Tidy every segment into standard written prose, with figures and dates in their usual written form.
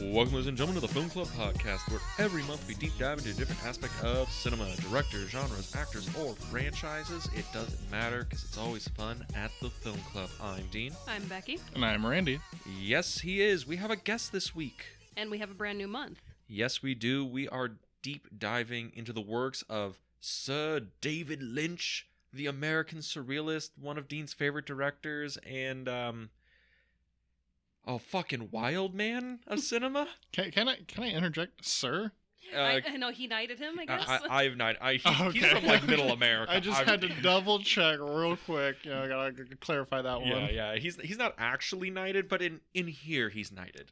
Welcome, ladies and gentlemen, to the Film Club Podcast, where every month we deep dive into a different aspect of cinema, directors, genres, actors, or franchises. It doesn't matter, because it's always fun at the Film Club. I'm Dean. I'm Becky. And I'm Randy. Yes, he is. We have a guest this week. And we have a brand new month. Yes, we do. We are deep diving into the works of Sir David Lynch, the American surrealist, one of Dean's favorite directors, and, fucking wild man of cinema. Can I interject, sir? I know he knighted him, I guess. I've not. He's Okay. from like Middle America. I just had to double check real quick. I gotta clarify that one. Yeah. He's not actually knighted, but in here he's knighted.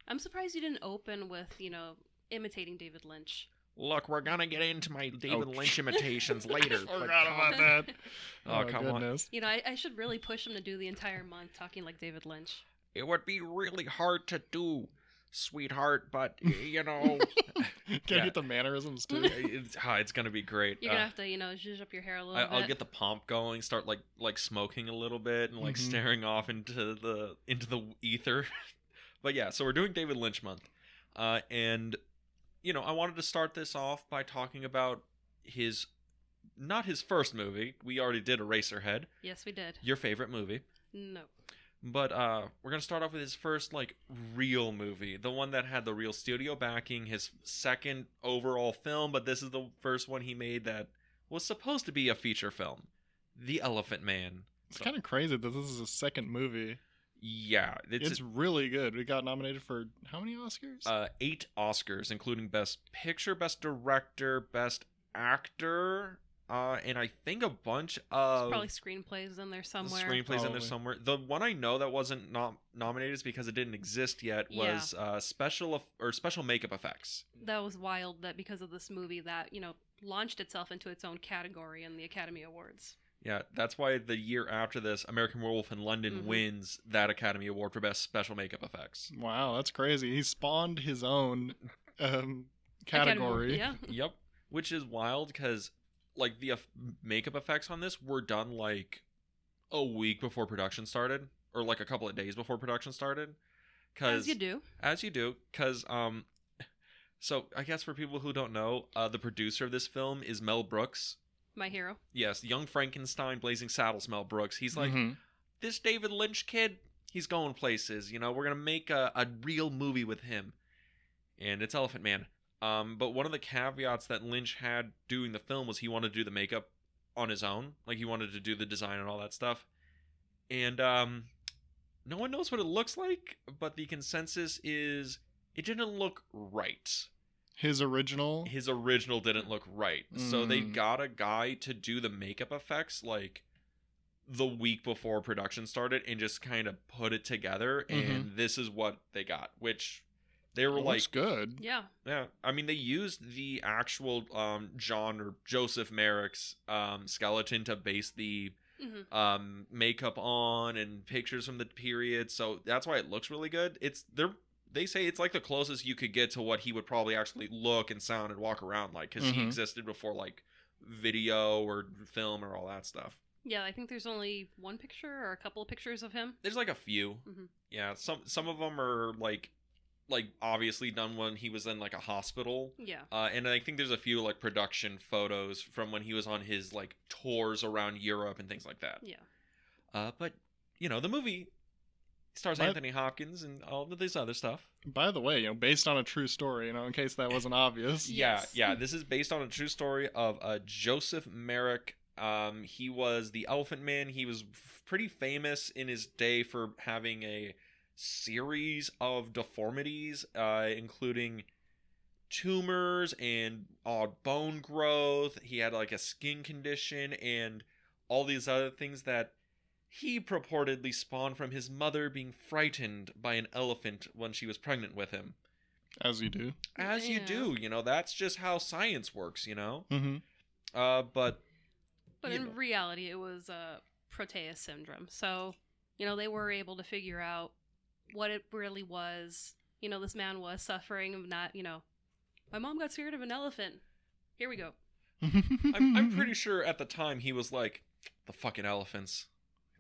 I'm surprised you didn't open with, imitating David Lynch. Look, we're gonna get into my David Lynch imitations later. Forgot about that. Oh, come goodness. on. I should really push him to do the entire month talking like David Lynch. It would be really hard to do, sweetheart, but, Can get the mannerisms, too. It's gonna be great. You're gonna have to, zhuzh up your hair a little bit. I'll get the pomp going, start like smoking a little bit and staring off into the ether. But yeah, so we're doing David Lynch month. And I wanted to start this off by talking about not his first movie. We already did Eraserhead. Yes, we did. Your favorite movie. No. But we're going to start off with his first, real movie. The one that had the real studio backing. His second overall film, but this is the first one he made that was supposed to be a feature film. The Elephant Man. It's kind of crazy that this is his second movie. Yeah. It's really good. We got nominated for how many Oscars? 8 Oscars, including Best Picture, Best Director, Best Actor, and I think a bunch of... There's probably screenplays in there somewhere. In there somewhere. The one I know that wasn't nominated is because it didn't exist yet was special makeup effects. That was wild that because of this movie that, launched itself into its own category in the Academy Awards. Yeah, that's why the year after this, American Werewolf in London wins that Academy Award for Best Special Makeup Effects. Wow, that's crazy. He spawned his own category. Yeah. Yep, which is wild because, the makeup effects on this were done, a week before production started, or, a couple of days before production started. As you do. As you do, because, so, I guess for people who don't know, the producer of this film is Mel Brooks. My hero. Yes, Young Frankenstein, Blazing Saddles, Mel Brooks. He's like, this David Lynch kid, he's going places. We're going to make a real movie with him. And it's Elephant Man. But one of the caveats that Lynch had doing the film was he wanted to do the makeup on his own. He wanted to do the design and all that stuff. And no one knows what it looks like, but the consensus is it didn't look right. His original didn't look right. So they got a guy to do the makeup effects the week before production started and just kind of put it together. And this is what they got, which they were looks good. Yeah. Yeah. I mean, they used the actual John or Joseph Merrick's skeleton to base the makeup on and pictures from the period. So that's why it looks really good. They say it's the closest you could get to what he would probably actually look and sound and walk around because he existed before video or film or all that stuff. Yeah, I think there's only one picture or a couple of pictures of him. There's a few. Yeah, some of them are obviously done when he was in a hospital. Yeah. And I think there's a few production photos from when he was on his tours around Europe and things like that. Yeah. But the movie stars Anthony Hopkins and all of this other stuff. By the way, based on a true story, in case that wasn't obvious. Yes. Yeah. This is based on a true story of Joseph Merrick. He was the Elephant Man. He was pretty famous in his day for having a series of deformities, including tumors and odd bone growth. He had a skin condition and all these other things that he purportedly spawned from his mother being frightened by an elephant when she was pregnant with him. As you do. As you do. That's just how science works, But in reality, it was Proteus syndrome. So, they were able to figure out what it really was. This man was suffering of not, my mom got scared of an elephant. Here we go. I'm pretty sure at the time he was like, the fucking elephants.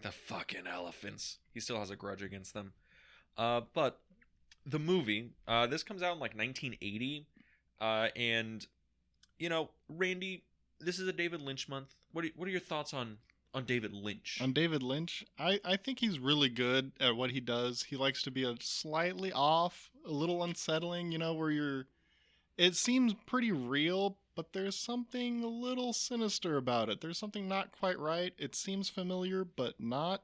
The fucking elephants. He still has a grudge against them. But the movie, this comes out in like 1980, and Randy, this is a David Lynch month. What are your thoughts on David Lynch? On David Lynch, I think he's really good at what he does. He likes to be a slightly off, a little unsettling, where it seems pretty real, but there's something a little sinister about it. There's something not quite right. It seems familiar, but not.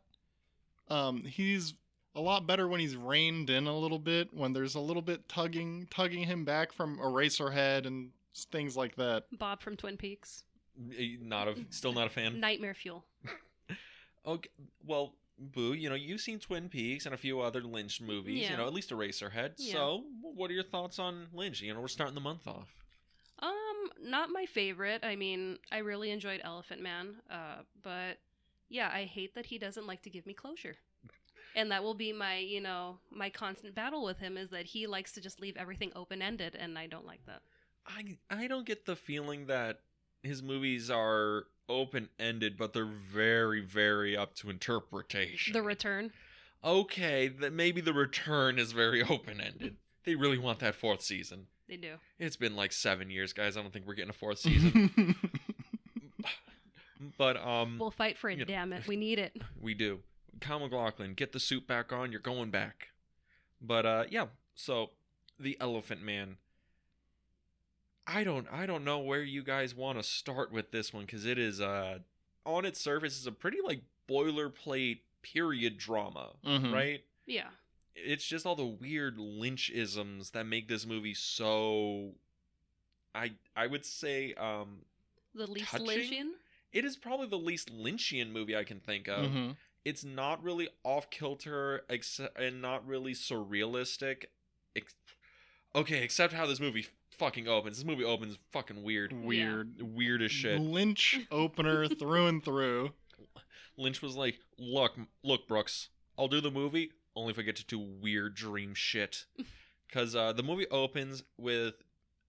He's a lot better when he's reined in a little bit, when there's a little bit tugging him back from Eraserhead and things like that. Bob from Twin Peaks. Still not a fan. Nightmare Fuel. Okay, well, Boo, you've seen Twin Peaks and a few other Lynch movies. Yeah. At least Eraserhead. Yeah. So, what are your thoughts on Lynch? We're starting the month off. Not my favorite. I mean, I really enjoyed Elephant Man. But yeah, I hate that he doesn't like to give me closure. And that will be my, my constant battle with him, is that he likes to just leave everything open-ended, and I don't like that. I don't get the feeling that his movies are open-ended, but they're very, very up to interpretation. The Return. Okay, maybe The Return is very open-ended. They really want that 4th season. They do. It's been like 7 years, guys. I don't think we're getting a 4th season. But we'll fight for it, damn it. We need it. We do. Kyle MacLachlan, get the suit back on. You're going back. But yeah. So, The Elephant Man. I don't know where you guys want to start with this one, because it is on its surface is a pretty like boilerplate period drama, right? Yeah. It's just all the weird Lynch-isms that make this movie so I would say the least touching. Lynchian? It is probably the least Lynchian movie I can think of. Mm-hmm. It's not really off-kilter and not really surrealistic. Except how this movie fucking opens. This movie opens fucking weird. Weird as shit. Lynch opener through and through. Lynch was like, look, Brooks, I'll do the movie only if I get to do weird dream shit. Because the movie opens with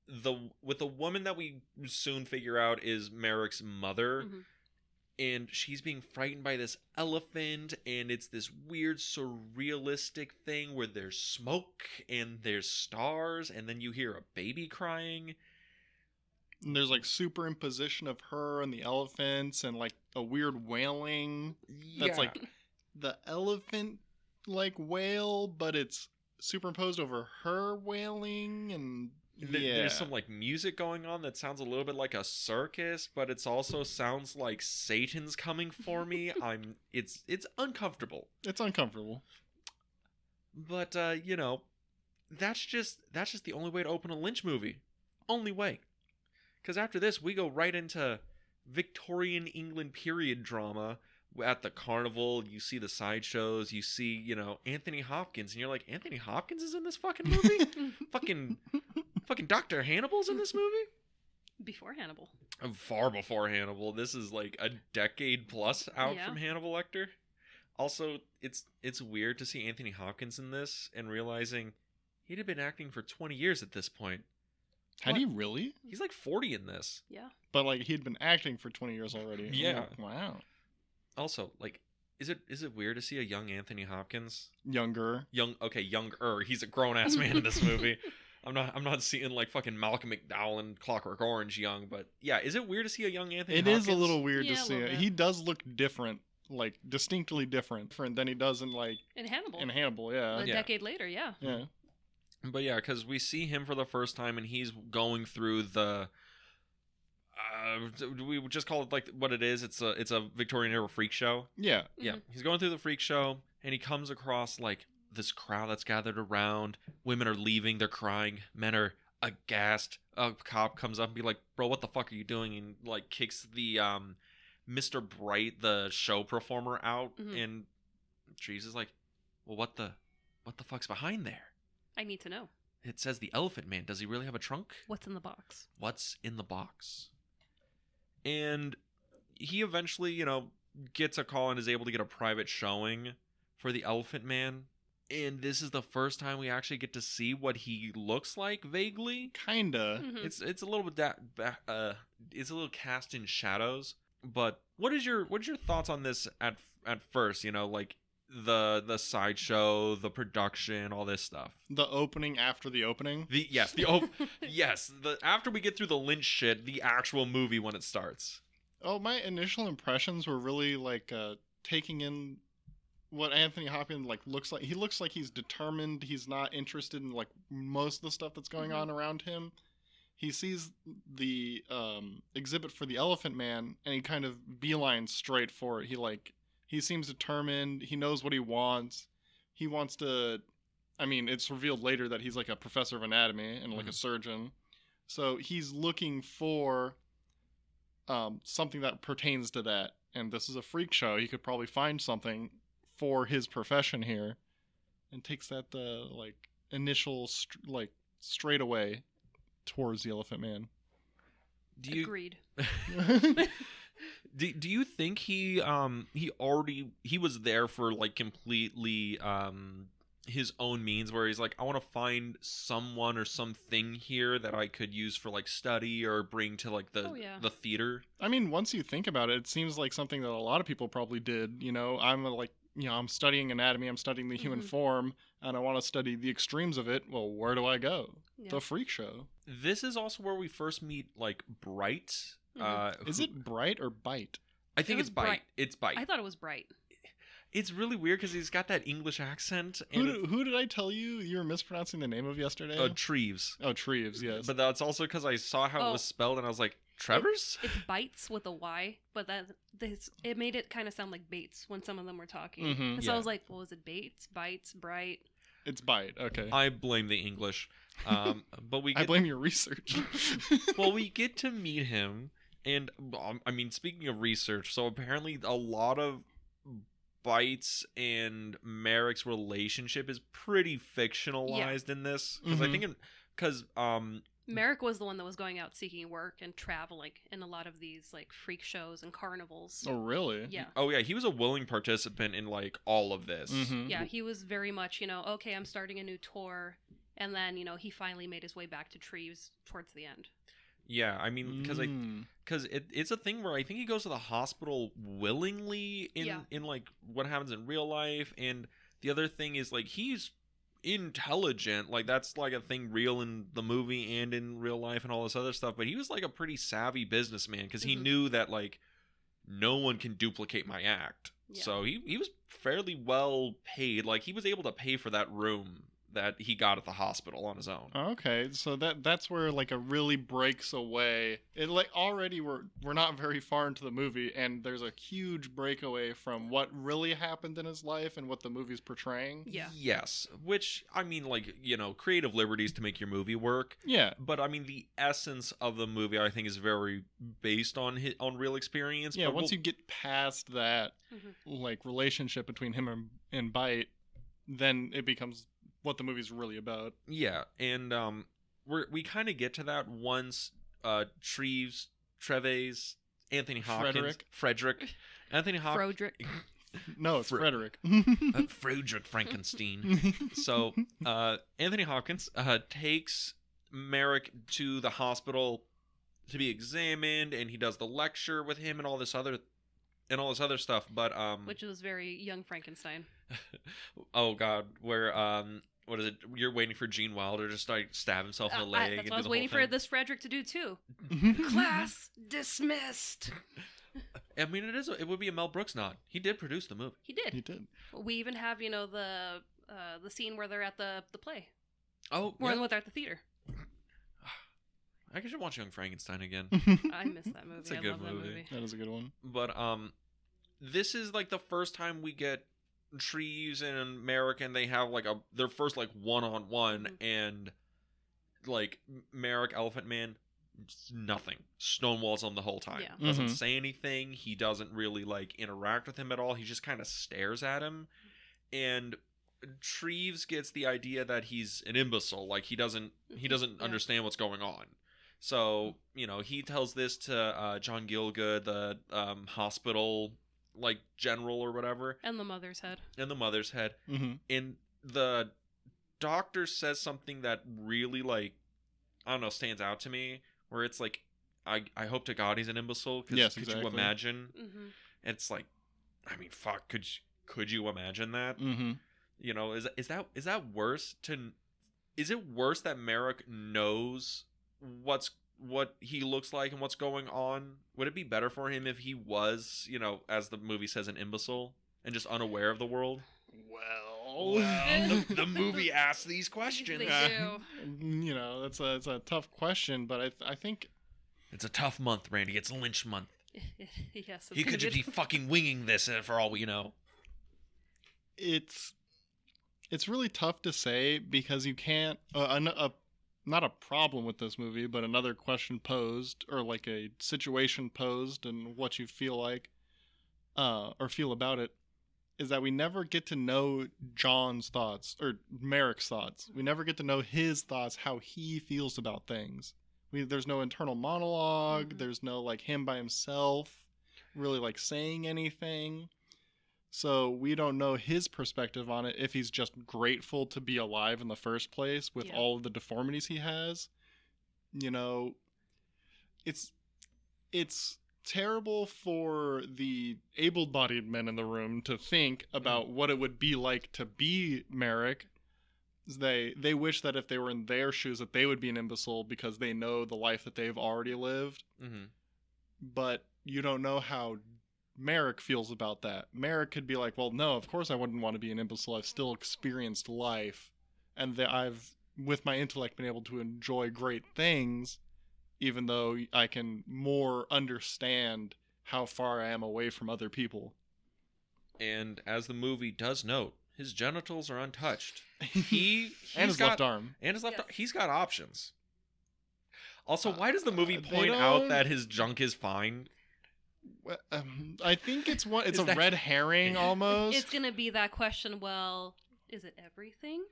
the woman that we soon figure out is Merrick's mother. Mm-hmm. And she's being frightened by this elephant, and it's this weird surrealistic thing where there's smoke and there's stars, and then you hear a baby crying. And there's like superimposition of her and the elephants, and like a weird wailing. Yeah. That's like the elephant like wail, but it's superimposed over her wailing, and There's some like music going on that sounds a little bit like a circus, but it's also sounds like Satan's coming for me. It's uncomfortable. It's uncomfortable. But that's just the only way to open a Lynch movie. Only way. Because after this, we go right into Victorian England period drama. At the carnival, you see the sideshows, you see, Anthony Hopkins, and you're like, Anthony Hopkins is in this fucking movie? fucking Dr. Hannibal's in this movie? Before Hannibal. Far before Hannibal. This is like a decade plus out from Hannibal Lecter. Also, it's weird to see Anthony Hopkins in this and realizing he'd have been acting for 20 years at this point. Had he really? He's like 40 in this. Yeah. But like he'd been acting for 20 years already. Yeah. Oh, wow. Also, like, is it weird to see a young Anthony Hopkins? Younger. Younger. He's a grown ass man in this movie. I'm not seeing like fucking Malcolm McDowell and Clockwork Orange young, but yeah, is it weird to see a young Anthony Hopkins? It is a little weird to see it. Bit. He does look different, like distinctly different than he does in Hannibal. In Hannibal, yeah. A decade later, yeah. Yeah. But yeah, because we see him for the first time and he's going through the we would just call it like what it is. It's a Victorian era freak show. Yeah. Yeah. He's going through the freak show and he comes across like this crowd that's gathered around. Women are leaving, they're crying, men are aghast. A cop comes up and be like, "Bro, what the fuck are you doing?" and like kicks the Mr. Bright, the show performer, out. And Treves is like, "Well, what the fuck's behind there? I need to know. It says the Elephant Man. Does he really have a trunk? What's in the box?" What's in the box? And he eventually, gets a call and is able to get a private showing for the Elephant Man. And this is the first time we actually get to see what he looks like vaguely. Kinda. Mm-hmm. It's a little bit it's a little cast in shadows. But what is your thoughts on this at first? Like the sideshow, the production, all this stuff. The opening after the opening. After we get through the Lynch shit, the actual movie when it starts. Oh, my initial impressions were really like taking in what Anthony Hopkins looks like. He looks like he's determined. He's not interested in like most of the stuff that's going on around him. He sees the exhibit for the Elephant Man, and he kind of beelines straight for it. He seems determined. He knows what he wants. He wants to. I mean, it's revealed later that he's like a professor of anatomy and like a surgeon. So he's looking for something that pertains to that. And this is a freak show. He could probably find something for his profession here, and takes that initial straight away towards the Elephant Man. Agreed. Do you think he was there for like completely his own means, where he's like, I want to find someone or something here that I could use for like study or bring to like the theater? I mean, once you think about it, it seems like something that a lot of people probably did. I'm studying anatomy, I'm studying the human form, and I want to study the extremes of it. Well, where do I go? Yeah. The freak show. This is also where we first meet like Bright. Is it Bright or Bite? I think it's Bite. It's Bite. I thought it was Bright. It's really weird because he's got that English accent. And who did I tell you were mispronouncing the name of yesterday? Treves. Oh, Treves, yes. But that's also because I saw how it was spelled, and I was like, Trevor's? It's Bytes with a Y, but it made it kind of sound like Bates when some of them were talking. Mm-hmm, so I was like, well, is it Bates, Bytes, Bright? It's Bite, okay. I blame the English. But I blame your research. Well, we get to meet him, and I mean, speaking of research, so apparently a lot of Bytes and Merrick's relationship is pretty fictionalized in this, because I think Merrick was the one that was going out seeking work and traveling in a lot of these like freak shows and carnivals. Oh, really? Yeah. Oh, yeah. He was a willing participant in like all of this. Mm-hmm. Yeah, he was very much, okay, I'm starting a new tour. And then, he finally made his way back to Treves towards the end. Yeah, I mean, because it's a thing where I think he goes to the hospital willingly in like what happens in real life. And the other thing is like he's intelligent, like that's like a thing real in the movie and in real life and all this other stuff, but he was like a pretty savvy businessman because he knew that like no one can duplicate my act. So he was fairly well paid. Like he was able to pay for that room that he got at the hospital on his own. Okay, so that's where like it really breaks away. It like already we're not very far into the movie, and there's a huge breakaway from what really happened in his life and what the movie's portraying. Yeah. Yes, which I mean, like creative liberties to make your movie work. Yeah. But I mean, the essence of the movie I think is very based on real experience. Yeah. But once you get past that like relationship between him and Bite, then it becomes what the movie's really about. Yeah, and we kind of get to that once Treves, Anthony Hopkins, Frederick, Anthony Hopkins. Frederick. No, it's Frederick. Frederick Frankenstein. So Anthony Hopkins takes Merrick to the hospital to be examined, and he does the lecture with him and all this other stuff. But which was very Young Frankenstein. Oh God, where what is it? You're waiting for Gene Wilder to start stab himself in the leg. That's what I was waiting for this Frederick to do too. Class dismissed. I mean, it would be a Mel Brooks nod. He did produce the movie. He did. He did. We even have the scene where they're at the play. Oh, when they're at the theater. I should watch Young Frankenstein again. I miss that movie. It's a good love movie. That is a good one. But this is like the first time we get Treves and Merrick, and they have like their first like one-on-one, and like Merrick, Elephant Man, nothing, stonewalls him the whole time. Doesn't say anything. He doesn't really like interact with him at all. He just kind of stares at him, and Treves gets the idea that he's an imbecile, like he doesn't understand what's going on. So he tells this to John Gielgud, the hospital like general or whatever, and the mother's head, and the doctor says something that really like I don't know, stands out to me, where it's like I hope to God he's an imbecile, because could you imagine? It's like, I mean, fuck, could you imagine that? Mm-hmm. You know, is that worse to? Is it worse that Merrick knows what he looks like and what's going on? Would it be better for him if he was, you know, as the movie says, an imbecile and just unaware of the world? Well, the movie asks these questions. They do. You know, it's a tough question, but I think It's a tough month, Randy. It's Lynch month. Yes. He could just be fucking winging this for all we know. it's really tough to say because you can't not a problem with this movie, but another question posed, or like a situation posed, and what you feel like or feel about it, is that we never get to know John's thoughts or Merrick's thoughts. We never get to know his thoughts, how he feels about things. There's no internal monologue. Mm-hmm. There's no like him by himself really like saying anything. So we don't know his perspective on it, if he's just grateful to be alive in the first place with all of the deformities he has. You know, it's terrible for the able-bodied men in the room to think about what it would be like to be Merrick. They wish that if they were in their shoes that they would be an imbecile because they know the life that they've already lived. Mm-hmm. But you don't know how Merrick feels about that. Merrick could be like, well, no, of course I wouldn't want to be an imbecile. I've still experienced life, and that I've, with my intellect, been able to enjoy great things, even though I can more understand how far I am away from other people. And as the movie does note, his genitals are untouched. He's and his left arm. And his left arm. He's got options. Also, why does the movie they point out that his junk is fine? I think it's a red herring almost. It's gonna be that question. Well, is it everything?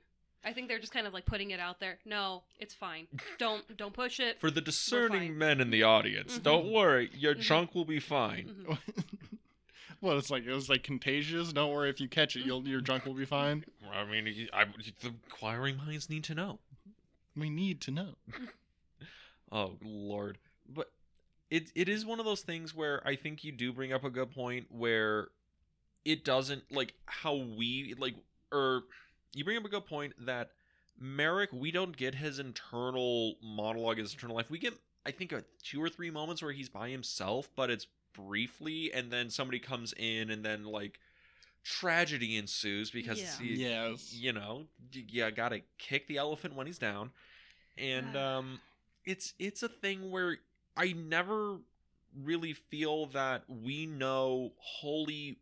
I think they're just kind of like putting it out there. No, it's fine. Don't push it. For the discerning men in the audience, don't worry, your junk will be fine. Well, it was like contagious. Don't worry, if you catch it, your junk will be fine. I mean, the inquiring minds need to know. We need to know. Oh Lord, but it is one of those things where I think you do bring up a good point where it doesn't like how we like, or you bring up a good point that Merrick, we don't get his internal monologue, his internal life. We get, I think, 2 or 3 moments where he's by himself, but it's briefly, and then somebody comes in, and then like tragedy ensues because you know, you gotta kick the elephant when he's down, and it's a thing where I never really feel that we know wholly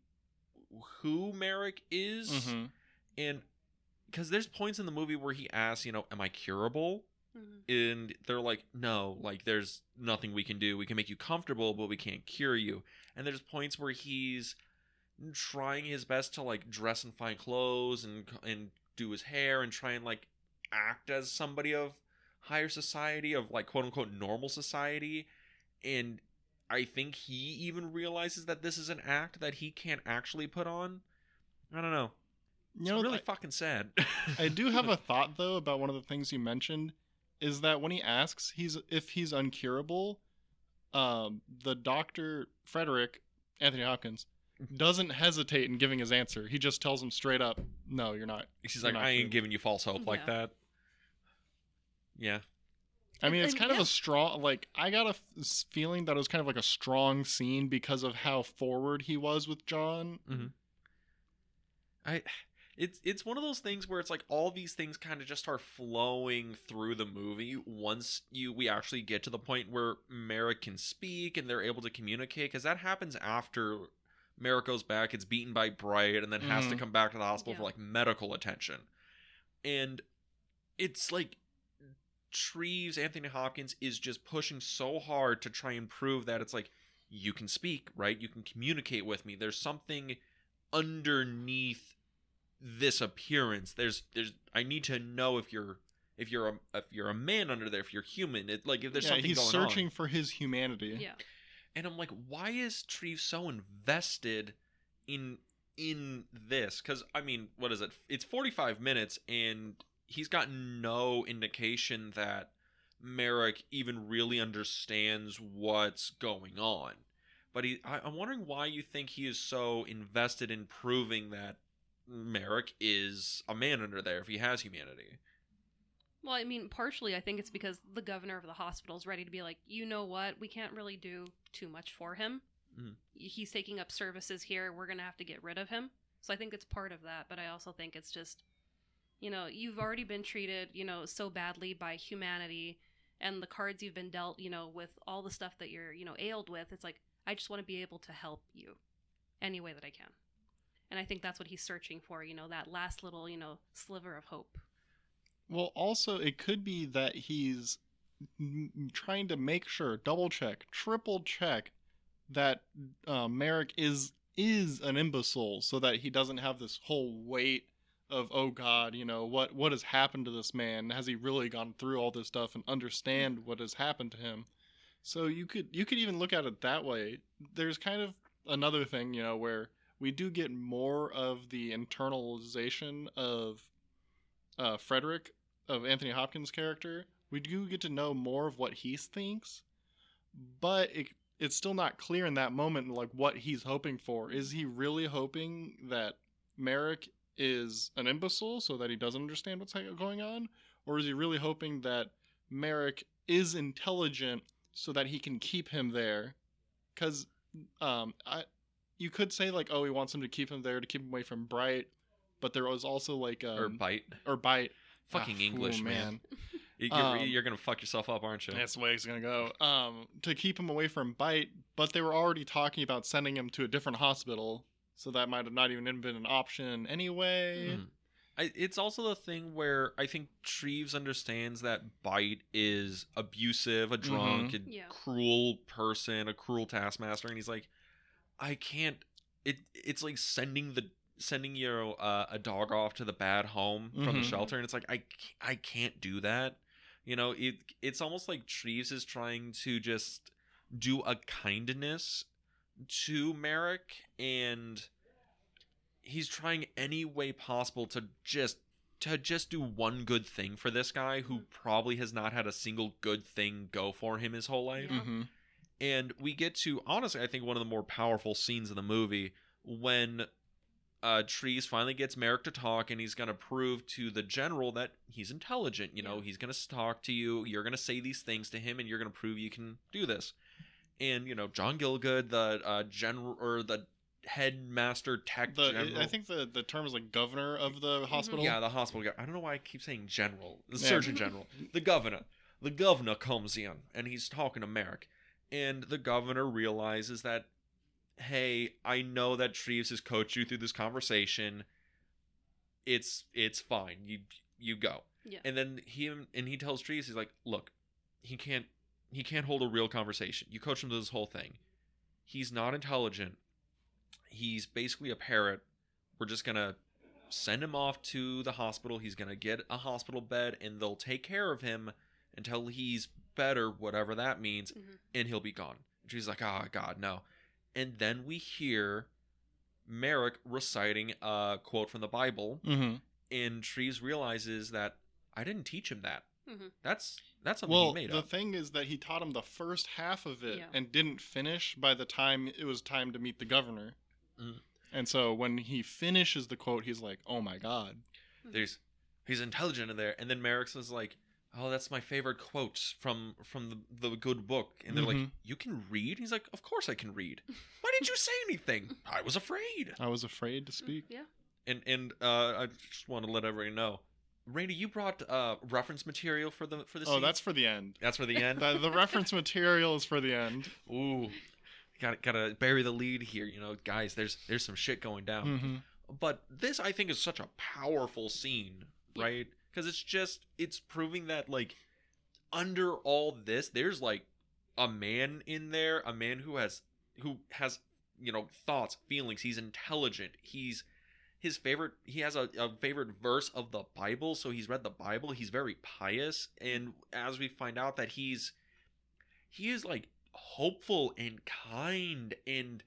who Merrick is, and because there's points in the movie where he asks, you know, am I curable? And they're like, no, like there's nothing we can do. We can make you comfortable, but we can't cure you. And there's points where he's trying his best to like dress in fine clothes and do his hair and try and like act as somebody of higher society, of like quote unquote normal society. And I think he even realizes that this is an act that he can't actually put on. I don't know. It's really fucking sad. I do have a thought though about one of the things you mentioned, is that when he asks if he's uncurable, the doctor, Frederick, Anthony Hopkins, doesn't hesitate in giving his answer. He just tells him straight up, no, you're not. He's like, I ain't giving you false hope like that. Yeah. I mean, it's kind of a strong, like, I got a feeling that it was kind of like a strong scene because of how forward he was with John. It's one of those things where it's like all these things kind of just start flowing through the movie once we actually get to the point where Merrick can speak and they're able to communicate, because that happens after Merrick goes back, gets beaten by Bright, and then has to come back to the hospital for like medical attention. And it's like Treves, Anthony Hopkins, is just pushing so hard to try and prove that it's like, you can speak, right? You can communicate with me. There's something underneath this appearance. There's I need to know if you're a man under there, if you're human. If there's something going on. He's searching for his humanity. Yeah. And I'm like, why is Treves so invested in this? Because I mean, what is it? It's 45 minutes, and he's got no indication that Merrick even really understands what's going on. But I'm wondering why you think he is so invested in proving that Merrick is a man under there if he has humanity. Well, I mean, partially I think it's because the governor of the hospital is ready to be like, you know what, we can't really do too much for him. Mhm. He's taking up services here. We're going to have to get rid of him. So I think it's part of that. But I also think it's just, you've already been treated, so badly by humanity and the cards you've been dealt, with all the stuff that you're, ailed with. It's like, I just want to be able to help you any way that I can. And I think that's what he's searching for, that last little, sliver of hope. Well, also, it could be that he's trying to make sure, double check, triple check that Merrick is an imbecile, so that he doesn't have this whole weight of, oh God, what has happened to this man? Has he really gone through all this stuff and understand what has happened to him? So you could even look at it that way. There's kind of another thing, where we do get more of the internalization of Frederick, of Anthony Hopkins' character. We do get to know more of what he thinks, but it's still not clear in that moment, like, what he's hoping for. Is he really hoping that Merrick is an imbecile so that he doesn't understand what's going on? Or is he really hoping that Merrick is intelligent so that he can keep him there? Because you could say, like, oh, he wants him to keep him there to keep him away from Bright, but there was also, like... or Bite. Fucking English, man. You're going to fuck yourself up, aren't you? That's the way it's going to go. To keep him away from Bite, but they were already talking about sending him to a different hospital, so that might have not even been an option anyway. It's also the thing where I think Treves understands that Bite is abusive, a drunk, cruel person, a cruel taskmaster, and he's like, I can't... It's like sending a dog off to the bad home from the shelter, and it's like, I can't do that. It's almost like Treves is trying to just do a kindness to Merrick, and he's trying any way possible to just do one good thing for this guy who probably has not had a single good thing go for him his whole life. And we get to, honestly, I think one of the more powerful scenes in the movie when Treves finally gets Merrick to talk, and he's going to prove to the general that he's intelligent. He's going to talk to you. You're going to say these things to him, and you're going to prove you can do this. And, John Gielgud, the general, or the headmaster general. I think the term is like governor of the hospital. Yeah, the hospital. I don't know why I keep saying general. The surgeon general. The governor. The governor comes in, and he's talking to Merrick. And the governor realizes that, hey, I know that Treves has coached you through this conversation. It's fine. You go. Yeah. And then he tells Treves, he's like, look, he can't hold a real conversation. You coach him to this whole thing. He's not intelligent. He's basically a parrot. We're just gonna send him off to the hospital. He's gonna get a hospital bed, and they'll take care of him until he's better, whatever that means, and he'll be gone. And she's like, oh God, no. And then we hear Merrick reciting a quote from the Bible, and Treves realizes that I didn't teach him that. That's something he made up. Well, the thing is that he taught him the first half of it and didn't finish by the time it was time to meet the governor. And so when he finishes the quote, he's like, oh my God. He's intelligent in there. And then Merrick says like, oh, that's my favorite quote from the good book. And they're like, you can read? He's like, of course I can read. Why didn't you say anything? I was afraid. I was afraid to speak. Yeah. And I just want to let everybody know, Randy, you brought reference material for the scene? Oh, that's for the end. That's for the end? The reference material is for the end. Ooh. Gotta bury the lead here, guys. There's some shit going down. But this, I think, is such a powerful scene, right? Because it's proving that, like, under all this, there's like a man in there, a man who has thoughts, feelings. He's intelligent. He has a favorite verse of the Bible, so he's read the Bible. He's very pious, and as we find out that he is like hopeful and kind and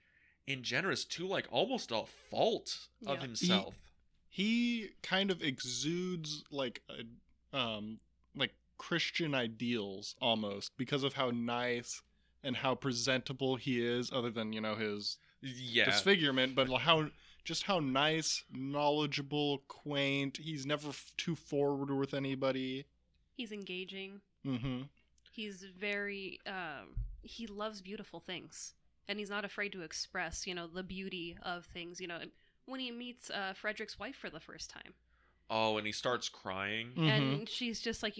generous to like almost a fault of himself. He kind of exudes like Christian ideals almost because of how nice and how presentable he is, other than, his Yeah. disfigurement, but how nice, knowledgeable, quaint. He's never too forward with anybody. He's engaging. Mm-hmm. He's very, he loves beautiful things. And he's not afraid to express, the beauty of things, when he meets Frederick's wife for the first time. Oh, and he starts crying. Mm-hmm. And she's just like,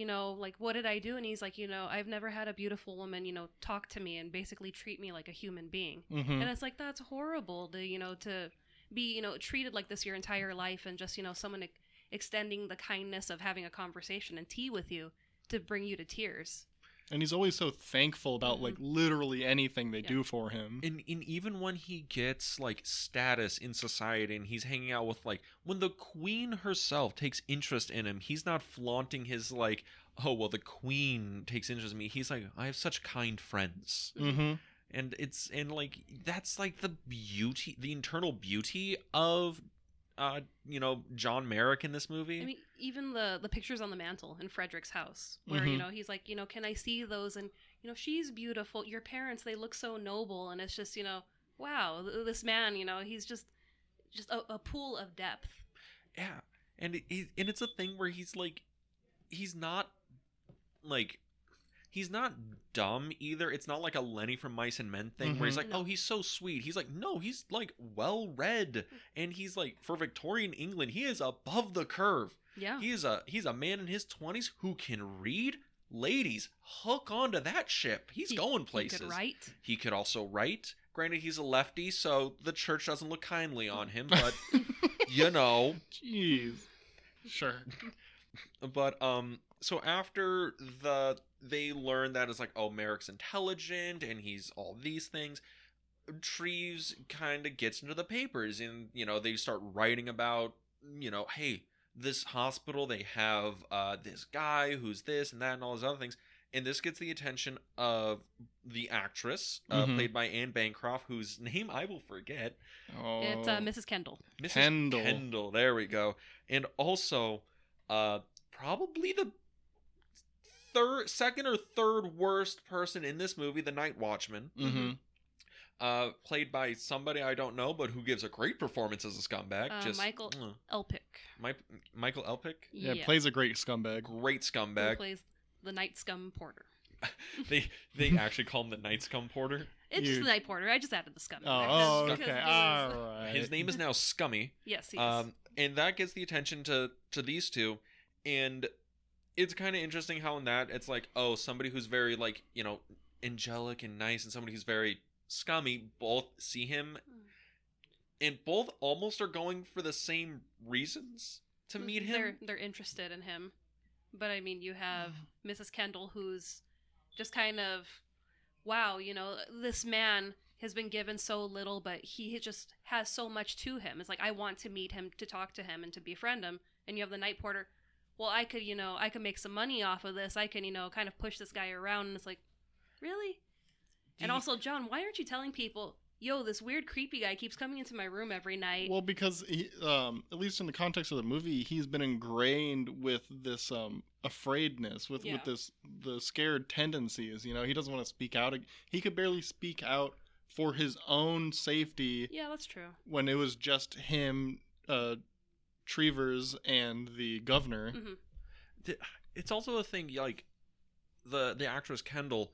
what did I do? And he's like, I've never had a beautiful woman, talk to me and basically treat me like a human being. Mm-hmm. And it's like, that's horrible to be, treated like this your entire life, and just, someone extending the kindness of having a conversation and tea with you to bring you to tears. And he's always so thankful about, like, literally anything they do for him. And even when he gets, like, status in society and he's hanging out with, like, when the queen herself takes interest in him, he's not flaunting his, like, oh, well, the queen takes interest in me. He's like, I have such kind friends. Mm-hmm. And that's, like, the beauty, the internal beauty of, John Merrick in this movie. I mean, even the pictures on the mantle in Frederick's house, where, he's like, can I see those? And, she's beautiful. Your parents, they look so noble. And it's just, wow, this man, he's just a pool of depth. Yeah. And it's a thing where he's like, he's not dumb either. It's not like a Lenny from Mice and Men thing where he's like, No. oh, he's so sweet. He's like, no, he's like well read, and he's like, for Victorian England, he is above the curve. Yeah. He's a man in his 20s who can read. Ladies, hook onto that ship. He's going places. He could write. He could also write. Granted, he's a lefty, so the church doesn't look kindly on him, but Jeez. Sure. But so after they learn that it's like, oh, Merrick's intelligent and he's all these things, Treves kind of gets into the papers, and they start writing about, hey, this hospital, they have this guy who's this and that and all those other things. And this gets the attention of the actress, played by Anne Bancroft, whose name I will forget. Oh. It's Mrs. Kendall. Mrs. Kendall, there we go. And also, probably the second or third worst person in this movie, the Night Watchman. Mm-hmm. Played by somebody I don't know, but who gives a great performance as a scumbag. Michael Elpick. Michael Elpick? Yeah, plays a great scumbag. Great scumbag. Who plays the Night Scum Porter. They actually call him the Night Scum Porter. It's just the Night Porter. I just added the scum. Oh, okay. All right. His name is now Scummy. Yes, he is. And that gets the attention to these two. And it's kind of interesting how in that it's like, oh, somebody who's very, like, angelic and nice, and somebody who's very scummy both see him, and both almost are going for the same reasons to meet him. They're interested in him. But I mean, you have Mrs. Kendall, who's just kind of, wow, this man has been given so little, but he just has so much to him. It's like, I want to meet him, to talk to him, and to befriend him. And you have the Night Porter. Well, I could make some money off of this. I can, kind of push this guy around. And it's like, really? And also, John, why aren't you telling people, yo, this weird creepy guy keeps coming into my room every night? Well, because he, at least in the context of the movie, he's been ingrained with this afraidness, with the scared tendencies. He doesn't want to speak out. He could barely speak out for his own safety. Yeah, that's true. When it was just him, Treves, and the governor. Mm-hmm. It's also a thing, like, the actress Kendall,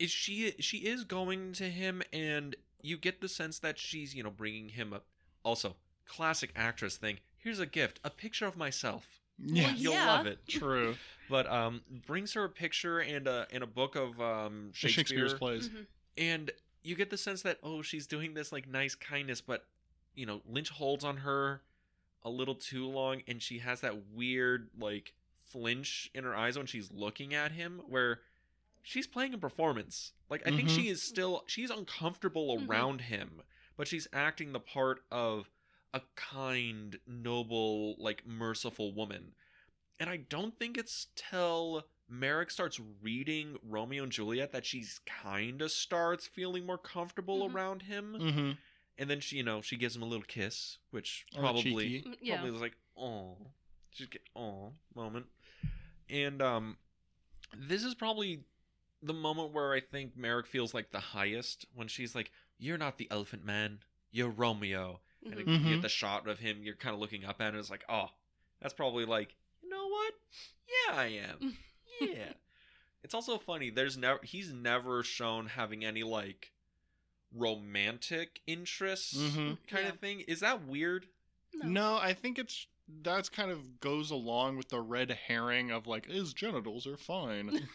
she is going to him, and you get the sense that she's, bringing him up. Also, classic actress thing. Here's a gift, a picture of myself. Yeah, You'll love it. True. But brings her a picture and a book of Shakespeare's plays. Mm-hmm. And you get the sense that, oh, she's doing this, like, nice kindness, but, Lynch holds on her a little too long, and she has that weird, like, flinch in her eyes when she's looking at him, where she's playing a performance. Like, I think she's uncomfortable around him, but she's acting the part of a kind, noble, like, merciful woman. And I don't think it's till Merrick starts reading Romeo and Juliet that she's kind of starts feeling more comfortable around him. Mm-hmm. And then she gives him a little kiss, which probably was like, oh, just get moment. And this is probably the moment where I think Merrick feels like the highest, when she's like, "You're not the Elephant Man, you're Romeo," and Mm-hmm. you get the shot of him, you're kind of looking up at it, it's like, oh, that's probably like, you know what? Yeah, I am. Yeah. It's also funny. He's never shown having any like romantic interests kind of thing. Is that weird? No, I think that's kind of goes along with the red herring of like his genitals are fine.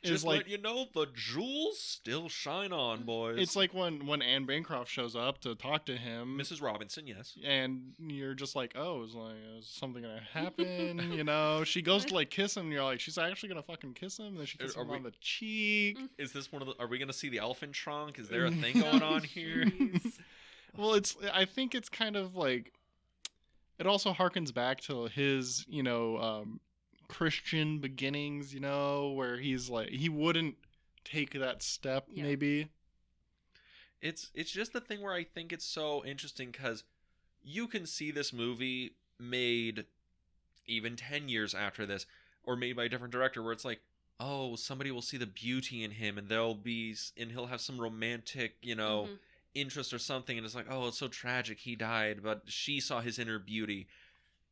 Just like, let you know, the jewels still shine on, boys. It's like when Anne Bancroft shows up to talk to him, Mrs. Robinson, yes, and you're just like, oh, is something gonna happen? You know, she goes to like kiss him, and you're like, she's actually gonna fucking kiss him, and then she kisses him on the cheek. Is this one of the? Are we gonna see the elephant trunk? Is there a thing going on here? Well, I think it's kind of like. It also harkens back to his, Christian beginnings, where he's like, he wouldn't take that step, maybe. It's just the thing where I think it's so interesting because you can see this movie made even 10 years after this, or made by a different director, where it's like, oh, somebody will see the beauty in him, and he'll have some romantic, interest or something, and it's like, oh, it's so tragic he died, but she saw his inner beauty.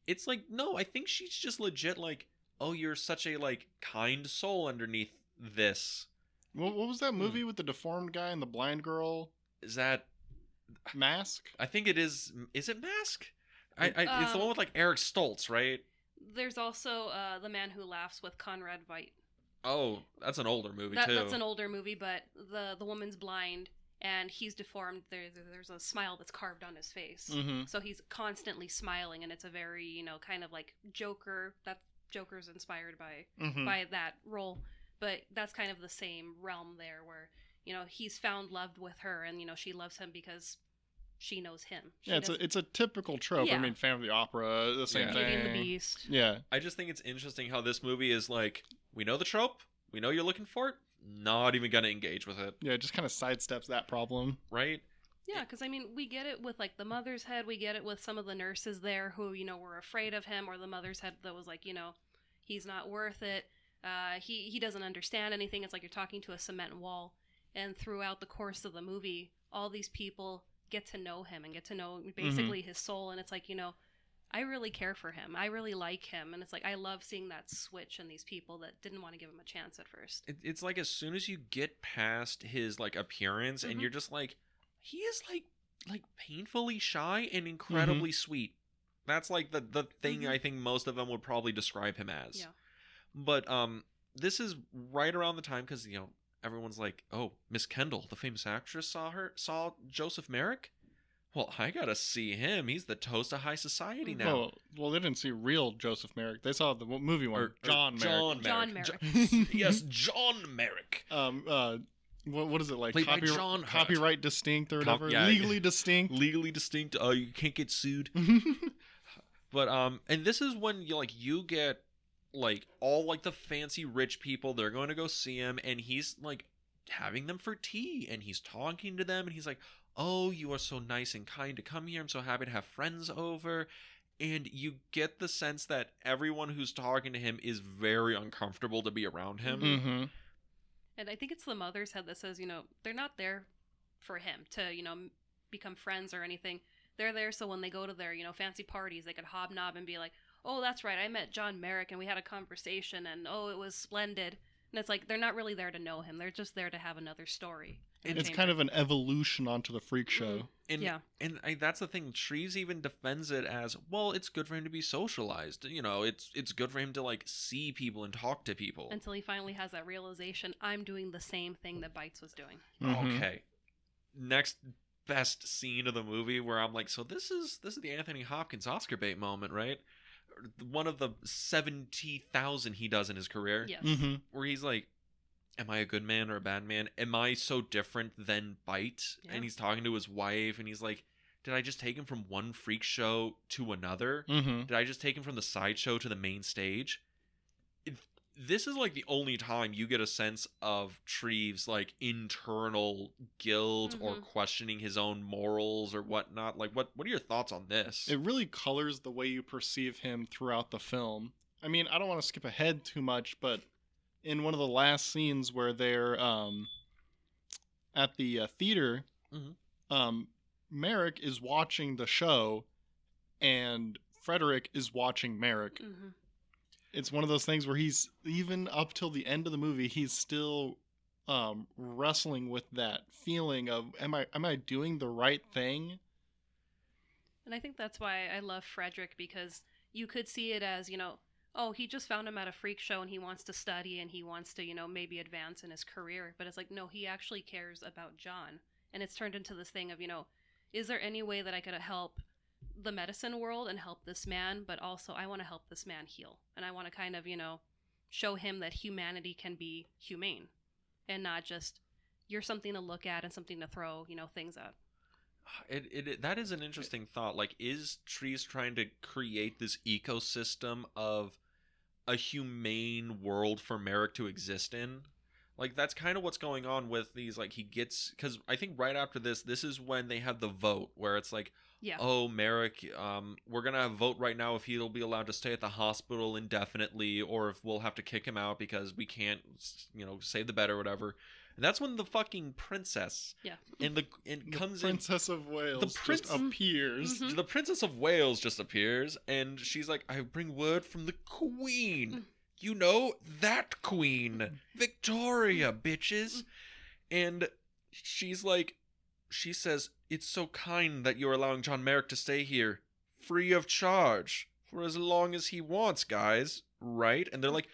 It's like, no, I think she's just legit like, oh, you're such a like kind soul underneath this. What was that movie with the deformed guy and the blind girl? Is that Mask? I think it is it Mask? It's the one with like Eric Stoltz, right? There's also The Man Who Laughs with Conrad Veidt. Oh, that's an older movie too. That's an older movie, but the woman's blind and he's deformed. There's a smile that's carved on his face. Mm-hmm. So he's constantly smiling, and it's a very, kind of like Joker. That Joker's inspired by that role. But that's kind of the same realm there where, he's found love with her, and, she loves him because she knows him. It's a typical trope. Yeah. I mean, Phantom of the Opera, the same thing. Beauty and the Beast. Yeah. I just think it's interesting how this movie is like, we know the trope, we know you're looking for it, not even gonna engage with it. Yeah, it just kind of sidesteps that problem. Right? Yeah, because, we get it with, like, the mother's head. We get it with some of the nurses there who, were afraid of him, or the mother's head that was like, he's not worth it. He doesn't understand anything. It's like you're talking to a cement wall. And throughout the course of the movie, all these people get to know him and get to know basically his soul. And it's like, I really care for him. I really like him. And it's like, I love seeing that switch in these people that didn't want to give him a chance at first. It's like as soon as you get past his like appearance and you're just like, he is like painfully shy and incredibly sweet. That's like the thing I think most of them would probably describe him as. Yeah. But this is right around the time because, everyone's like, oh, Miss Kendall, the famous actress, saw Joseph Merrick? Well, I gotta see him. He's the toast of high society now. Well, they didn't see real Joseph Merrick. They saw the movie one. John Merrick. John Merrick. Yes, John Merrick. What is it like? Played by John Hurt. Copyright distinct or whatever? Yeah, legally distinct. Legally distinct. You can't get sued. But and this is when you get like all like the fancy rich people. They're going to go see him, and he's like having them for tea, and he's talking to them, and he's like, oh, you are so nice and kind to come here. I'm so happy to have friends over. And you get the sense that everyone who's talking to him is very uncomfortable to be around him. Mm-hmm. And I think it's the mother's head that says, they're not there for him to, become friends or anything. They're there so when they go to their, fancy parties, they could hobnob and be like, oh, that's right, I met John Merrick and we had a conversation and, oh, it was splendid. And it's like, they're not really there to know him. They're just there to have another story. It's kind of an evolution onto the freak show. And that's the thing. Treves even defends it as, well, it's good for him to be socialized. It's good for him to like see people and talk to people. Until he finally has that realization, I'm doing the same thing that Bytes was doing. Mm-hmm. Okay. Next best scene of the movie where I'm like, so this is the Anthony Hopkins Oscar bait moment, right? One of the 70,000 he does in his career. Yes. Mm-hmm. Where he's like, am I a good man or a bad man? Am I so different than Bytes? Yeah. And he's talking to his wife, and he's like, did I just take him from one freak show to another? Mm-hmm. Did I just take him from the sideshow to the main stage? This is like the only time you get a sense of Treves' like internal guilt or questioning his own morals or whatnot. Like, what are your thoughts on this? It really colors the way you perceive him throughout the film. I mean, I don't want to skip ahead too much, but in one of the last scenes where they're at the theater, Merrick is watching the show, and Frederick is watching Merrick. Mm-hmm. It's one of those things where he's, even up till the end of the movie, he's still wrestling with that feeling of, am I doing the right thing? And I think that's why I love Frederick, because you could see it as, oh, he just found him at a freak show and he wants to study and he wants to, maybe advance in his career. But it's like, no, he actually cares about John. And it's turned into this thing of, is there any way that I could help the medicine world and help this man? But also I want to help this man heal. And I want to kind of, show him that humanity can be humane and not just you're something to look at and something to throw, things at. That is an interesting thought. Like, is Treves trying to create this ecosystem of a humane world for Merrick to exist in? Like, that's kind of what's going on with these, like, he gets, because I think right after this is when they have the vote, where it's like, yeah. Oh, Merrick, we're going to vote right now if he'll be allowed to stay at the hospital indefinitely, or if we'll have to kick him out because we can't, save the bed or whatever. And that's when the fucking princess, comes in. Princess of Wales just appears. Mm-hmm. The Princess of Wales just appears, and she's like, I bring word from the Queen. That Queen. Victoria, bitches. And she's like, she says, it's so kind that you're allowing John Merrick to stay here, free of charge, for as long as he wants, guys. Right? And they're like,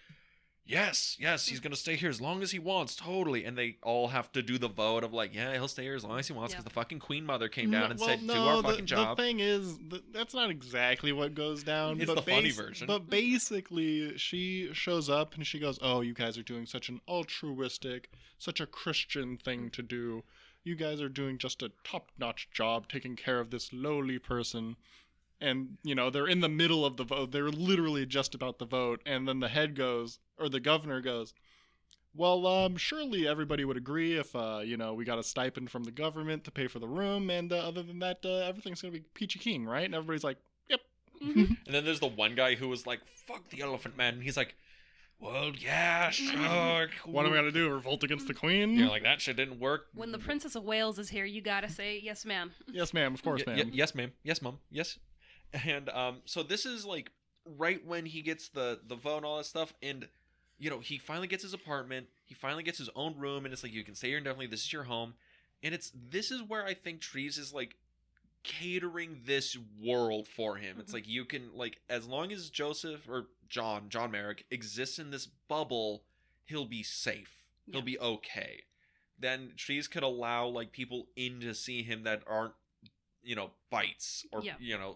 Yes, he's going to stay here as long as he wants, totally. And they all have to do the vote of like, yeah, he'll stay here as long as he wants because the fucking Queen Mother came down and said, do our fucking job. The thing is, that's not exactly what goes down. It's the funny version. But basically, she shows up and she goes, oh, you guys are doing such an altruistic, such a Christian thing to do. You guys are doing just a top-notch job taking care of this lowly person. And, they're in the middle of the vote. They're literally just about the vote. And then the head goes, or the governor goes, well, surely everybody would agree if, we got a stipend from the government to pay for the room. And other than that, everything's going to be peachy keen, right? And everybody's like, yep. And then there's the one guy who was like, fuck the Elephant Man. And he's like, well, yeah, sure. Cool. What am I going to do? Revolt against the Queen? You're like, that shit didn't work. When the Princess of Wales is here, you got to say, yes, ma'am. Yes, ma'am. Of course, ma'am. Yes, ma'am. Yes, mom. Yes. And so this is like right when he gets the vote and all that stuff, and he finally gets his apartment, he finally gets his own room, and it's like, you can stay here indefinitely, this is your home. And this is where I think Treves is like catering this world for him. It's like, you can, like, as long as Joseph or John Merrick exists in this bubble, he'll be safe, he'll be okay. Then Treves could allow like people in to see him that aren't Bytes or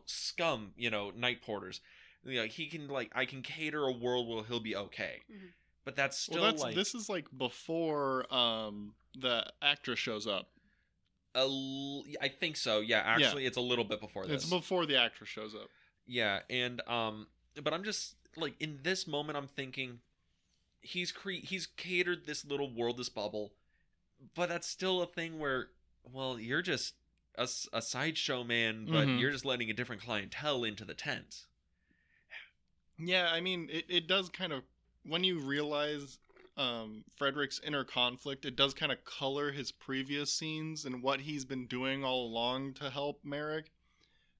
scum, night porters. He can, like, I can cater a world where he'll be okay. But that's still this is like before the actress shows up. I think so. Yeah, actually it's a little bit before this. It's before the actress shows up. Yeah, and but I'm just like, in this moment I'm thinking he's catered this little world, this bubble, but that's still a thing where, well, you're just a sideshow man, but you're just letting a different clientele into the tent. Yeah, I mean, it does kind of, when you realize Frederick's inner conflict, it does kind of color his previous scenes and what he's been doing all along to help Merrick.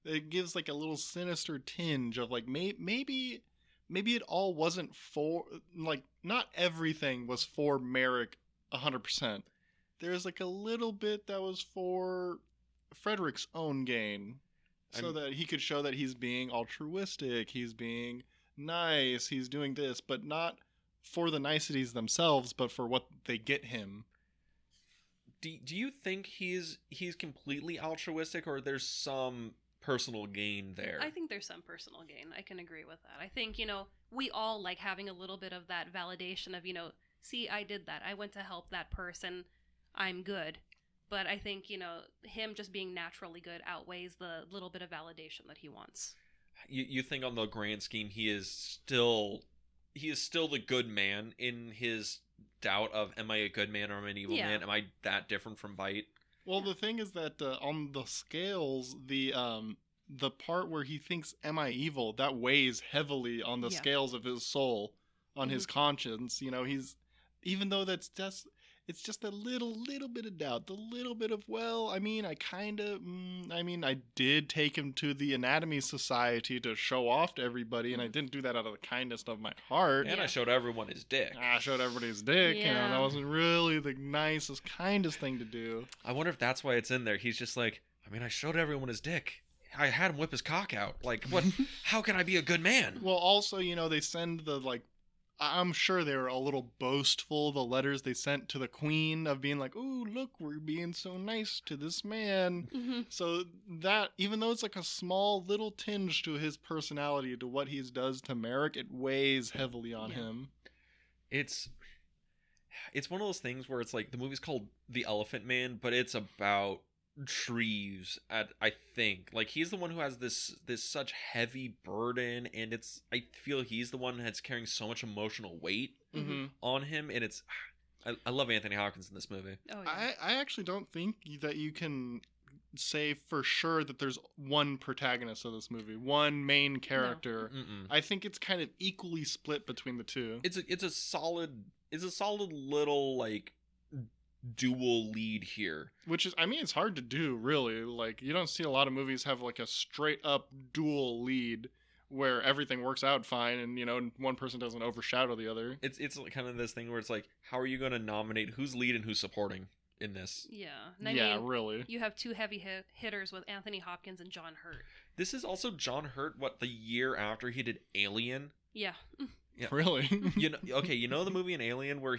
It gives like a little sinister tinge of like, maybe it all wasn't for, like, not everything was for Merrick 100%. There's like a little bit that was for Frederick's own gain, so that he could show that he's being altruistic, he's being nice, he's doing this, but not for the niceties themselves, but for what they get him. Do you think he's completely altruistic, or there's some personal gain there? I think there's some personal gain. I can agree with that. I think, we all like having a little bit of that validation of, see, I did that. I went to help that person. I'm good. But I think, him just being naturally good outweighs the little bit of validation that he wants. You think on the grand scheme, he is still the good man in his doubt of, am I a good man or am I an evil man? Am I that different from Byte? Well, the thing is that on the scales, the part where he thinks, am I evil, that weighs heavily on the scales of his soul, on his conscience. even though it's just a little bit of doubt, the little bit of, well, I mean, I did take him to the Anatomy Society to show off to everybody, and I didn't do that out of the kindness of my heart. And I showed everyone his dick. I showed everybody his dick, Yeah. that wasn't really the nicest, kindest thing to do. I wonder if that's why it's in there. He's just like, I mean, I showed everyone his dick. I had him whip his cock out. Like, what? How can I be a good man? Well, also, they send the, like, I'm sure they were a little boastful, the letters they sent to the queen of being like, "Ooh, look, we're being so nice to this man." Mm-hmm. So that, even though it's like a small little tinge to his personality, to what he does to Merrick, it weighs heavily on him. It's one of those things where it's like, the movie's called The Elephant Man, but it's about Treves, I think. Like, he's the one who has this such heavy burden, and I feel he's the one that's carrying so much emotional weight Mm-hmm. on him, and I love Anthony Hopkins in this movie. Oh, yeah. I actually don't think that you can say for sure that there's one protagonist of this movie, one main character. Mm-mm. I think it's kind of equally split between the two. It's a solid little, like, dual lead here. Which is, I mean, it's hard to do, really. Like, you don't see a lot of movies have, like, a straight-up dual lead where everything works out fine and, one person doesn't overshadow the other. It's kind of this thing where it's like, how are you going to nominate who's lead and who's supporting in this? Yeah. And I mean, really. you have two heavy hitters with Anthony Hopkins and John Hurt. This is also John Hurt, the year after he did Alien? Yeah. Yeah. Really? The movie in Alien where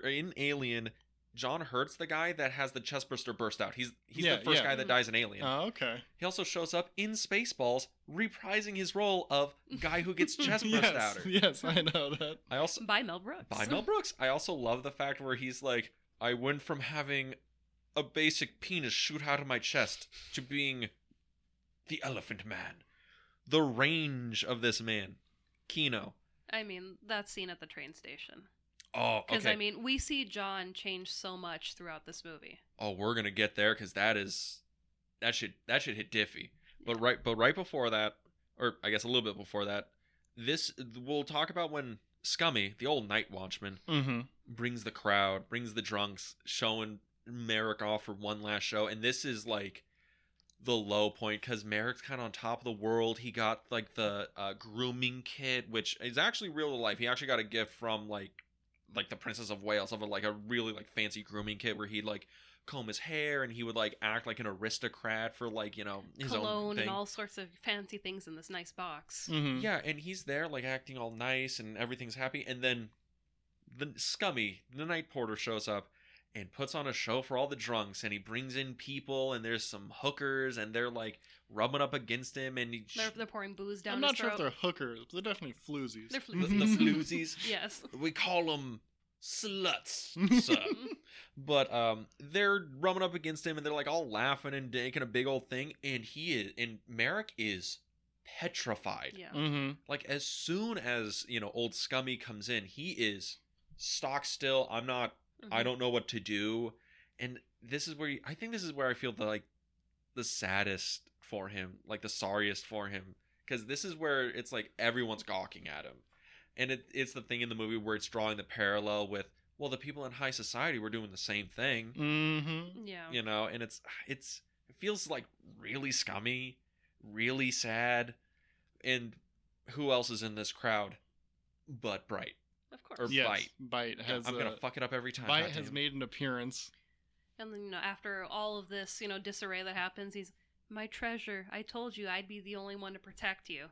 in Alien, John Hurt's the guy that has the chest burst out. He's the first guy that dies in Alien. Oh, okay. He also shows up in Spaceballs, reprising his role of guy who gets chest burst out. Yes, I know that. By Mel Brooks. I also love the fact where he's like, I went from having a basic penis shoot out of my chest to being the Elephant Man. The range of this man. Kino. I mean, that scene at the train station. Oh, okay. Because, I mean, we see John change so much throughout this movie. Oh, we're gonna get there because that should hit Diffie. But right before that, or I guess a little bit before that, we'll talk about when Scummy, the old night watchman, brings the crowd, brings the drunks, showing Merrick off for one last show, and this is like the low point because Merrick's kind of on top of the world. He got like the grooming kit, which is actually real to life. He actually got a gift from like the Princess of Wales of a really like fancy grooming kit where he'd like comb his hair and he would like act like an aristocrat for like his Cologne own thing. And all sorts of fancy things in this nice box. Mm-hmm. Yeah, and he's there like acting all nice and everything's happy, and then the Scummy, the night porter, shows up and puts on a show for all the drunks, and he brings in people, and there's some hookers, and they're like rubbing up against him, and they're pouring booze down I'm his not sure throat. if they're hookers, but they're definitely floozies. They're the floozies. floozies. Yes. We call them sluts, sir. But they're rubbing up against him, and they're like all laughing and making a big old thing, and Merrick is petrified. Yeah. Mm-hmm. Like, as soon as old Scummy comes in, he is stock still. I don't know what to do, and this is where I think this is where I feel the saddest for him, like the sorriest for him, because this is where it's like everyone's gawking at him, and it's the thing in the movie where it's drawing the parallel with, well, the people in high society were doing the same thing. Mm-hmm. Yeah. And it feels like really scummy, really sad, and who else is in this crowd but Bright? Of course. Or Yes, Byte. Byte has. I'm gonna fuck it up every time. Byte goddamn. has made an appearance. And then, after all of this, disarray that happens, he's, my treasure, I told you I'd be the only one to protect you.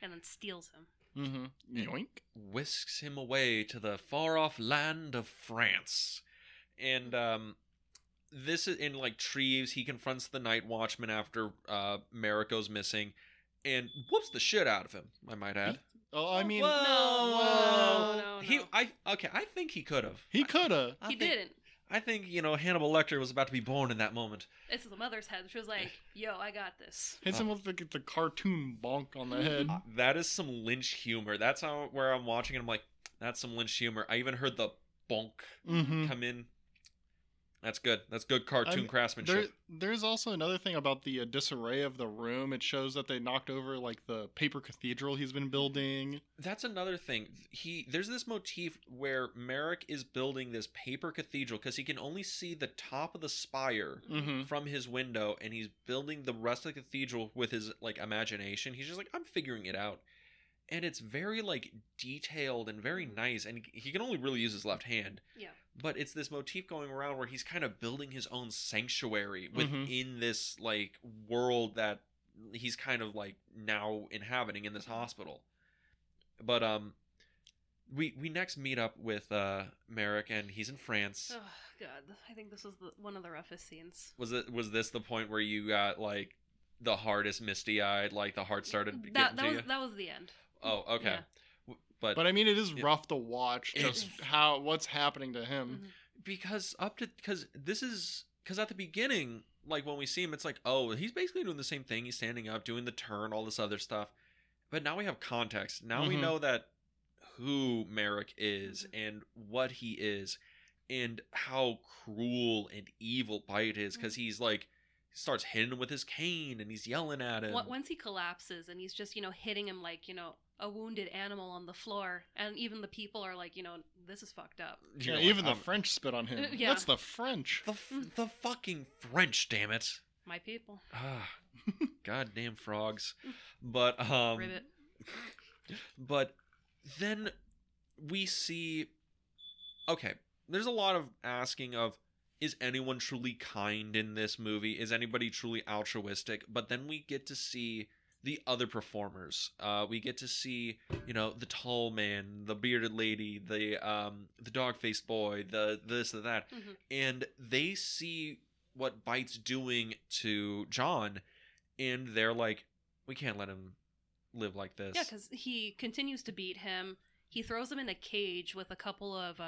And then steals him. Mm-hmm. Yoink. Whisks him away to the far-off land of France. And this is in Treves. He confronts the night watchman after Merrick goes missing, and whoops the shit out of him, I might add. Oh, I mean, No. I think he could have. he could have. He didn't. I think Hannibal Lecter was about to be born in that moment. It's the mother's head. She was like, yo, I got this. Hits him with the cartoon bonk on the head. That is some Lynch humor. That's where I'm watching it. I'm like, that's some Lynch humor. I even heard the bonk come in. That's good. That's good cartoon craftsmanship. There's also another thing about the disarray of the room. It shows that they knocked over like the paper cathedral he's been building. That's another thing. There's this motif where Merrick is building this paper cathedral because he can only see the top of the spire from his window, and he's building the rest of the cathedral with his like imagination. He's just like, I'm figuring it out. And it's very like detailed and very nice, and he can only really use his left hand. Yeah. But it's this motif going around where he's kind of building his own sanctuary within this like world that he's kind of like now inhabiting in this hospital. But we next meet up with Merrick, and he's in France. Oh God, I think this was one of the roughest scenes. Was this the point where you got like the hardest misty eyed, like the heart started getting to you? That was the end. Oh, okay. Yeah. But I mean, it is rough to watch just what's happening to him. Because at the beginning, like when we see him, it's like, oh, he's basically doing the same thing. He's standing up, doing the turn, all this other stuff. But now we have context. Now we know that who Merrick is and what he is and how cruel and evil Byte is, because he's like, he starts hitting him with his cane and he's yelling at him. Once he collapses and he's just, hitting him like, a wounded animal on the floor, and even the people are like, this is fucked up. Yeah, even the French spit on him. Yeah. That's the French. The fucking French, damn it. My people. Goddamn frogs. But Ribbit. But then we see, okay, there's a lot of asking of, is anyone truly kind in this movie? Is anybody truly altruistic? But then we get to see the other performers. We get to see, the tall man, the bearded lady, the dog-faced boy, the this, the that. And they see what Byte's doing to John, and they're like, we can't let him live like this. Yeah, because he continues to beat him. He throws him in a cage with a couple of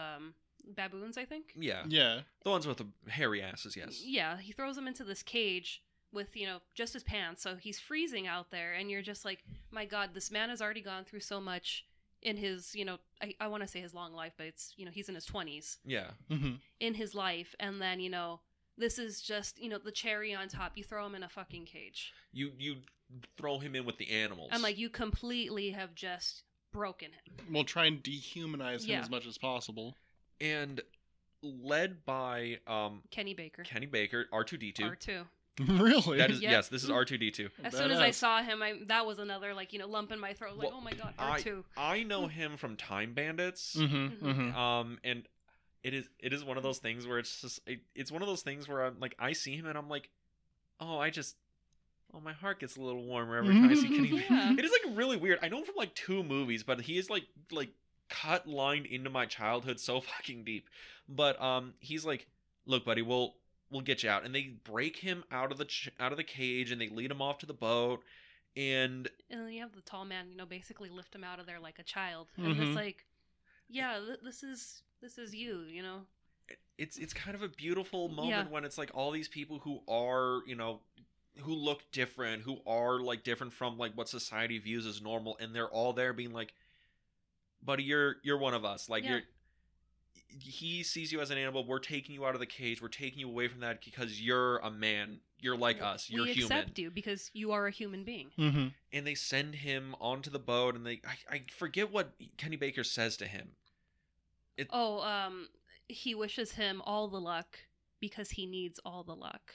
baboons, I think. Yeah. Yeah. The ones with the hairy asses, yes. Yeah, he throws him into this cage with, just his pants. So he's freezing out there, and you're just like, my God, this man has already gone through so much in his, I want to say his long life, but it's, he's in his 20s. Yeah. In his life. And then, this is just, the cherry on top. You throw him in a fucking cage. You throw him in with the animals. I'm like, you completely have just broken him. We'll try and dehumanize him as much as possible. And led by Kenny Baker, R2D2. R2. Really? That is yes. This is R2D2. As soon as I saw him, that was another lump in my throat. Like, oh my God, R2. I know him from Time Bandits. And it is one of those things where it's one of those things where I'm like, I see him and I'm like, my heart gets a little warmer every time I see Kenny Baker. It is like really weird. I know him from like 2 movies, but he is like cut lined into my childhood so fucking deep. But he's like, look, buddy, we'll get you out. And they break him out of the cage and they lead him off to the boat. And then you have the tall man, basically lift him out of there like a child. And it's like, yeah, this is you, It's kind of a beautiful moment when it's like all these people who are, who look different, who are like different from like what society views as normal, and they're all there being like, buddy, you're one of us. Like he sees you as an animal. We're taking you out of the cage. We're taking you away from that because you're a man. You're like us. You're human. We accept you because you are a human being. And they send him onto the boat, and I forget what Kenny Baker says to him. He wishes him all the luck because he needs all the luck.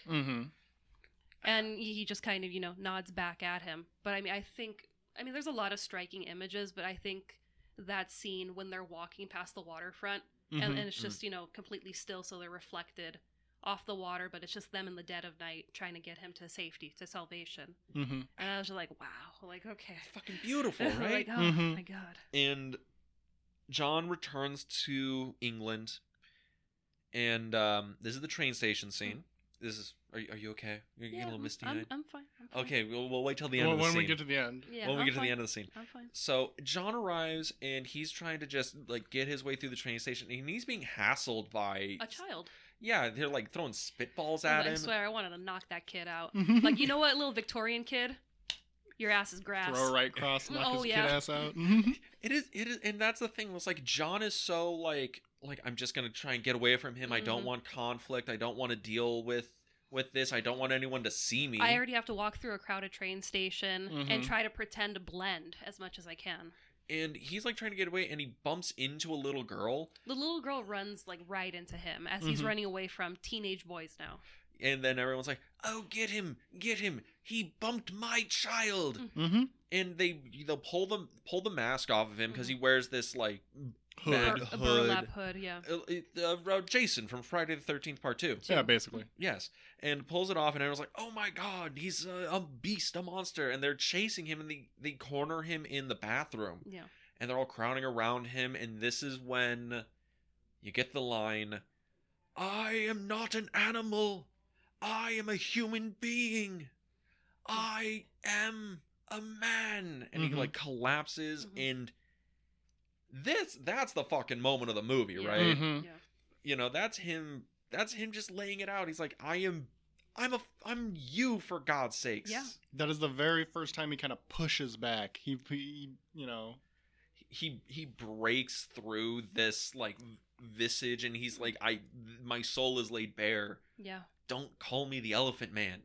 And he just kind of, nods back at him. But I think there's a lot of striking images, but I think that scene when they're walking past the waterfront and it's just, completely still, so they're reflected off the water, but it's just them in the dead of night trying to get him to safety, to salvation. And I was just like, wow, like, okay. Fucking beautiful, right? Like, oh my God. And John returns to England, and this is the train station scene. This is. Are you okay? You're getting a little misty-eyed? I'm fine. Okay, we'll wait till the end of the scene. When we get to the end. Yeah, when we get to the end of the scene. I'm fine. So John arrives, and he's trying to just like get his way through the train station, and he's being hassled by a child. Yeah, they're like throwing spitballs at him. I swear, I wanted to knock that kid out. Like, you know what, little Victorian kid? Your ass is grass. Throw right across, knock his kid ass out. It is, and that's the thing. It's like John is so like like, I'm just gonna try and get away from him. I don't want conflict. I don't want to deal with this. I don't want anyone to see me. I already have to walk through a crowded train station and try to pretend to blend as much as I can. And he's like trying to get away, and he bumps into a little girl. The little girl runs like right into him as he's running away from teenage boys now. And then everyone's like, "Oh, get him! He bumped my child!" And they'll pull the mask off of him because he wears this like Hood. A burlap hood, yeah. Jason from Friday the 13th Part 2. Yeah, basically. Yes, and pulls it off, and everyone's like, "Oh my God, he's a beast, a monster!" And they're chasing him, and they corner him in the bathroom. Yeah. And they're all crowding around him, and this is when you get the line, "I am not an animal. I am a human being. I am a man." And he like collapses, and that's the fucking moment of the movie, right? Yeah. You know, that's him just laying it out. He's like, I'm you, for God's sakes. Yeah. That is the very first time he kind of pushes back. He he breaks through this like visage, and he's like, my soul is laid bare. Yeah. Don't call me the Elephant Man.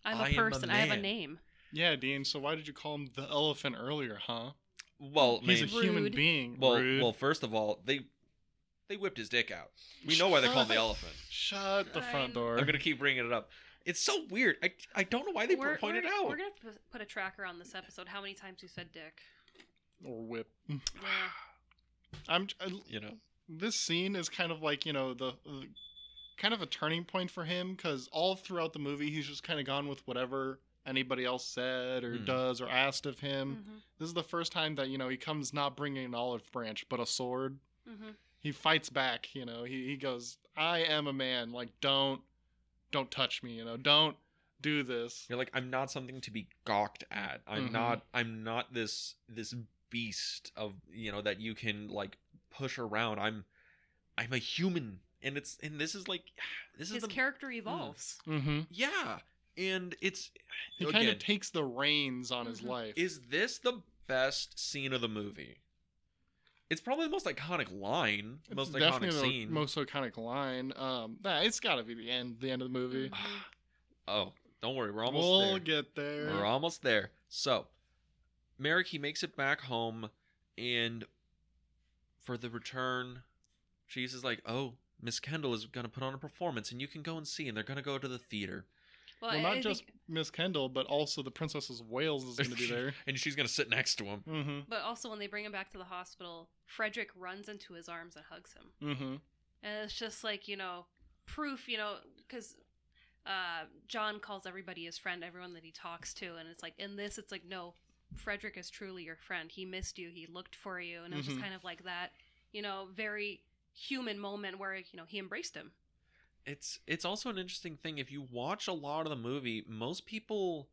I'm a person. I have a name. Yeah, Dean, so why did you call him the elephant earlier, huh? Well, he's man, a human being. Well, first of all, they whipped his dick out. We know why they call him the elephant. Shut the front door. I'm gonna keep bringing it up. It's so weird. I don't know why they pointed out. We're gonna have to put a tracker on this episode. How many times you said dick? Or whip. Yeah. This scene is kind of like, the kind of a turning point for him, because all throughout the movie he's just kind of gone with whatever anybody else said or does or asked of him. This is the first time that he comes not bringing an olive branch but a sword. He fights back. He goes, "I am a man, like don't touch me, don't do this." You're like, I'm not something to be gawked at. I'm not this beast of that you can like push around. I'm a human. And this is his character evolves. Yeah, and he kind of takes the reins on his life. Is this the best scene of the movie? It's probably the most iconic line, most iconic scene, most iconic line. It's got to be the end of the movie. Oh, don't worry, we're almost there. We'll get there. We're almost there. So, Merrick, he makes it back home, and for the return, Treves is like, "Oh, Miss Kendall is going to put on a performance, and you can go and see, and they're going to go to the theater." Well, not just Miss Kendall, but also the Princess of Wales is going to be there. And she's going to sit next to him. But also when they bring him back to the hospital, Frederick runs into his arms and hugs him. And it's just like, proof, because John calls everybody his friend, everyone that he talks to. And it's like, in this, it's like, no, Frederick is truly your friend. He missed you. He looked for you. And it was just kind of like that, very human moment where, he embraced him. It's also an interesting thing. If you watch a lot of the movie, most people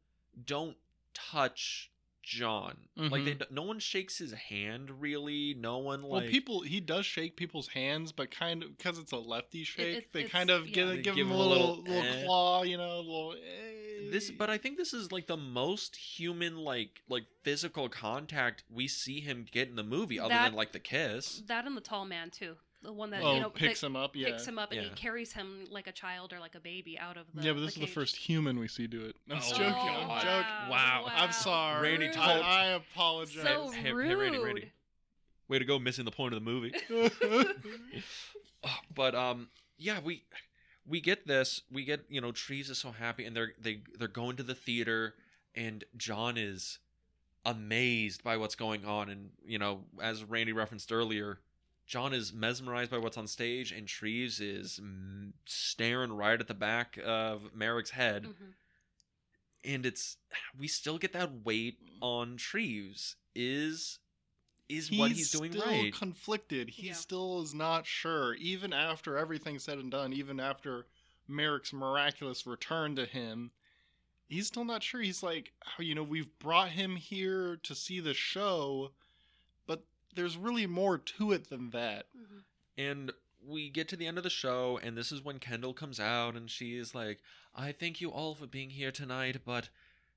don't touch John. Like no one shakes his hand really. No one like. Well, he does shake people's hands, but kind of because it's a lefty shake, they kind of give him a little claw, little. But I think this is like the most human like physical contact we see him get in the movie, other than like the kiss. That and the tall man too. The one that picks him up, picks him up, and he carries him like a child or like a baby out of the. Yeah, but this is the first human we see do it. I'm joking. I'm joking. Wow. I'm sorry. Randy, I apologize. So rude. Hey, Randy. Way to go, missing the point of the movie. But yeah, we get this. We get Treves is so happy, and they're going to the theater, and John is amazed by what's going on, and as Randy referenced earlier, John is mesmerized by what's on stage, and Treves is staring right at the back of Merrick's head. And we still get that weight on Treves. Is what he's doing right? He's still conflicted. He still is not sure, even after everything's said and done. Even after Merrick's miraculous return to him, he's still not sure. He's like, we've brought him here to see the show, but there's really more to it than that. And we get to the end of the show, and this is when Kendall comes out, and she is like, "I thank you all for being here tonight, but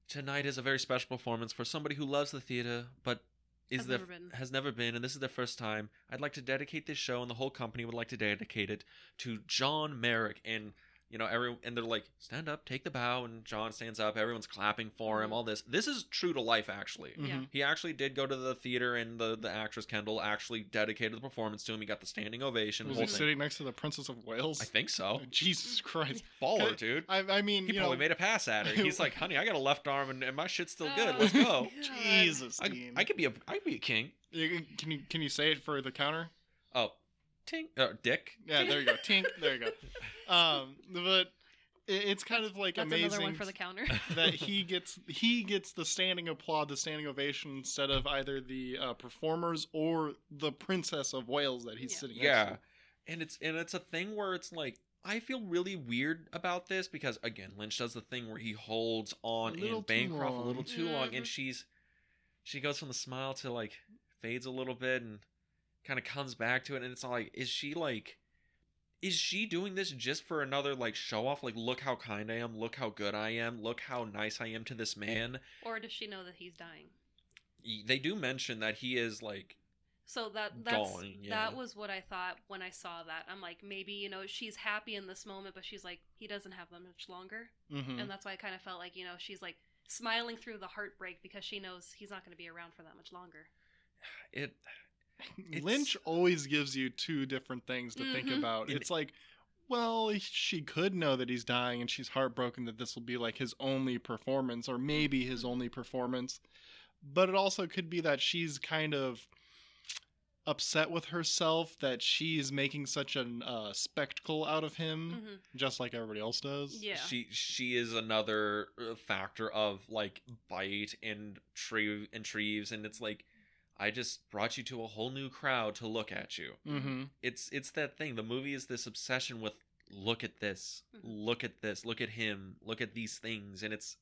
tonight is a very special performance for somebody who loves the theater, but has never been, and this is their first time. I'd like to dedicate this show, and the whole company would like to dedicate it to John Merrick. And and they're like, stand up, take the bow, and John stands up. Everyone's clapping for him. All this. This is true to life, actually. Yeah. He actually did go to the theater, and the actress Kendall actually dedicated the performance to him. He got the standing ovation. Was he sitting next to the Princess of Wales? I think so. Jesus Christ, baller, dude. I mean, he probably made a pass at her. He's like, honey, I got a left arm, and my shit's still good. Oh, Let's go. God. Jesus, Dean. I could be a king. Can you say it for the counter? Oh, tink, dick. Yeah, there you go. Tink. There you go. But it's kind of like That's amazing another one for the counter. that he gets the standing applaud, the standing ovation instead of either the performers or the Princess of Wales that he's sitting next to. And it's a thing where it's like, I feel really weird about this because again, Lynch does the thing where he holds on and Bancroft a little too long, and she goes from the smile to like fades a little bit and kind of comes back to it, and it's all like, is she doing this just for another like show off? Like, look how kind I am, look how good I am, look how nice I am to this man. Or does she know that he's dying? They do mention that he is like. So that was what I thought when I saw that. I'm like, maybe she's happy in this moment, but she's like, he doesn't have that much longer, and that's why I kind of felt like she's like smiling through the heartbreak because she knows he's not going to be around for that much longer. Lynch always gives you two different things to think about. It's like, well, she could know that he's dying and she's heartbroken that this will be like his only performance or maybe his only performance. But it also could be that she's kind of upset with herself that she's making such a spectacle out of him, just like everybody else does. Yeah. She is another factor of like Bytes and Treves, and it's like, I just brought you to a whole new crowd to look at you. It's that thing. The movie is this obsession with look at this, look at this, look at him, look at these things, and it's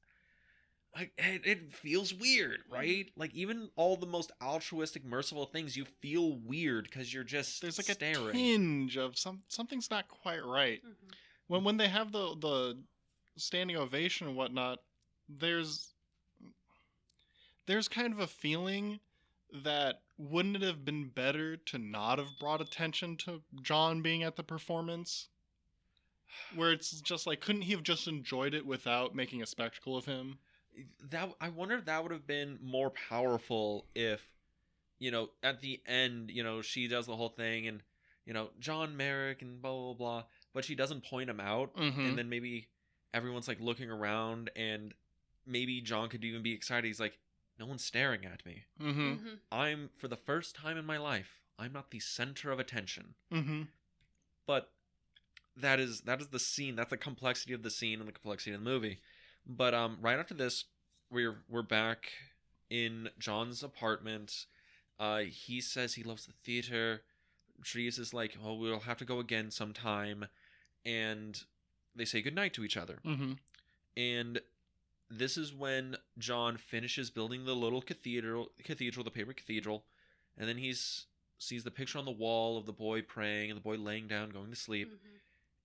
like it feels weird, right? Like even all the most altruistic, merciful things, you feel weird because you're just there's like staring. A tinge of something's not quite right. When they have the standing ovation and whatnot, there's kind of a feeling that wouldn't it have been better to not have brought attention to John being at the performance? Where it's just like, couldn't he have just enjoyed it without making a spectacle of him? I wonder if that would have been more powerful if, at the end, she does the whole thing and, John Merrick and blah, blah, blah, but she doesn't point him out. And then maybe everyone's like looking around and maybe John could even be excited. He's like, no one's staring at me. I'm, for the first time in my life, I'm not the center of attention. But that is the scene. That's the complexity of the scene and the complexity of the movie. But right after this, we're back in John's apartment. He says he loves the theater. Treves is like, oh, we'll have to go again sometime. And they say goodnight to each other. And this is when John finishes building the little cathedral, the paper cathedral, and then he sees the picture on the wall of the boy praying and the boy laying down, going to sleep.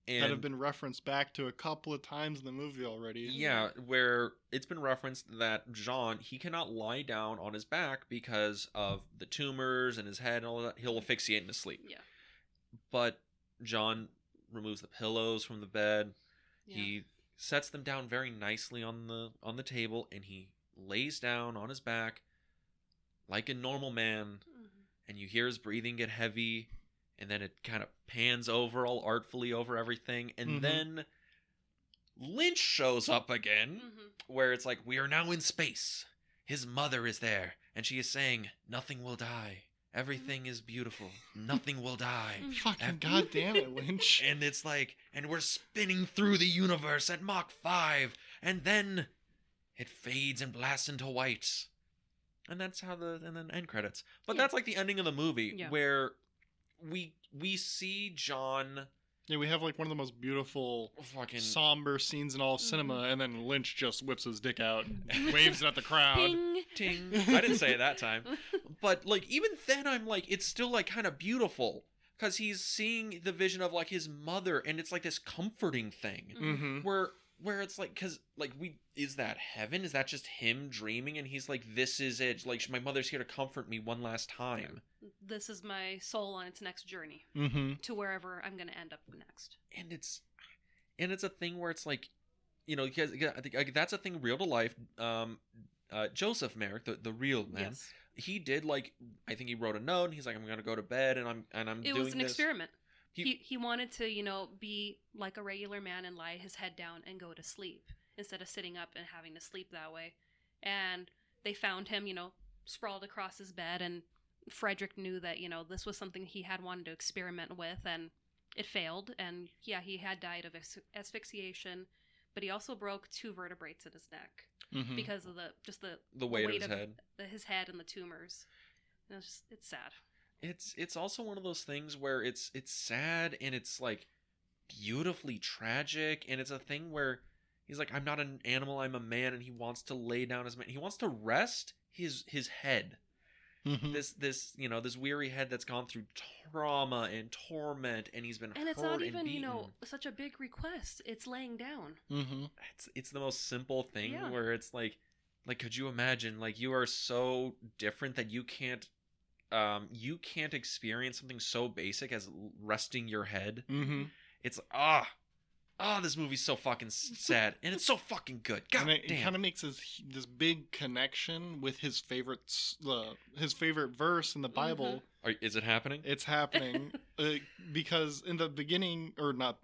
And that have been referenced back to a couple of times in the movie already. Yeah, where it's been referenced that John, he cannot lie down on his back because of the tumors in his head and all that. He'll asphyxiate in his sleep. Yeah. But John removes the pillows from the bed. Yeah. He sets them down very nicely on the table, and he lays down on his back like a normal man. And you hear his breathing get heavy. And then it kind of pans over all artfully over everything. And then Lynch shows up again, where it's like, we are now in space. His mother is there. And she is saying, nothing will die. Everything is beautiful. Nothing will die. Fucking goddamn it, Lynch. And it's like, and we're spinning through the universe at Mach 5. And then it fades and blasts into white. And that's how and then end credits. But that's like the ending of the movie, where we see John. Yeah, we have like one of the most beautiful fucking somber scenes in all of cinema, and then Lynch just whips his dick out and waves it at the crowd. Ping. Ting. I didn't say it that time. But like even then I'm like, it's still like kind of beautiful because he's seeing the vision of like his mother, and it's like this comforting thing where where it's like, because like is that heaven? Is that just him dreaming? And he's like, this is it. Like, my mother's here to comfort me one last time. This is my soul on its next journey to wherever I'm going to end up next. And it's a thing where it's like, you know, because I think that's a thing real to life. Joseph Merrick, the real man, Yes. he did, like, I think he wrote a note and he's like, I'm going to go to bed and I'm doing this. It was an experiment. He wanted to, you know, be like a regular man and lie his head down and go to sleep instead of sitting up and having to sleep that way. And they found him, you know, sprawled across his bed, and Frederick knew that, you know, this was something he had wanted to experiment with, and it failed. And yeah, he had died of asphyxiation, but he also broke 2 vertebrae in his neck because of the weight of his head. His head and the tumors. And it's sad. It's also one of those things where it's sad and it's like beautifully tragic, and it's a thing where he's like, I'm not an animal, I'm a man, and he wants to lay down his man. He wants to rest his head. This you know, this weary head that's gone through trauma and torment, and he's been hurt and beaten. And it's not even, you know, such a big request. It's laying down. It's the most simple thing where it's like could you imagine, like, you are so different that you can't experience something so basic as resting your head. It's this movie's so fucking sad, and it's so fucking good. God damn. It kind of makes this big connection with his favorite verse in the Bible. Is it happening? It's happening because in the beginning, or not,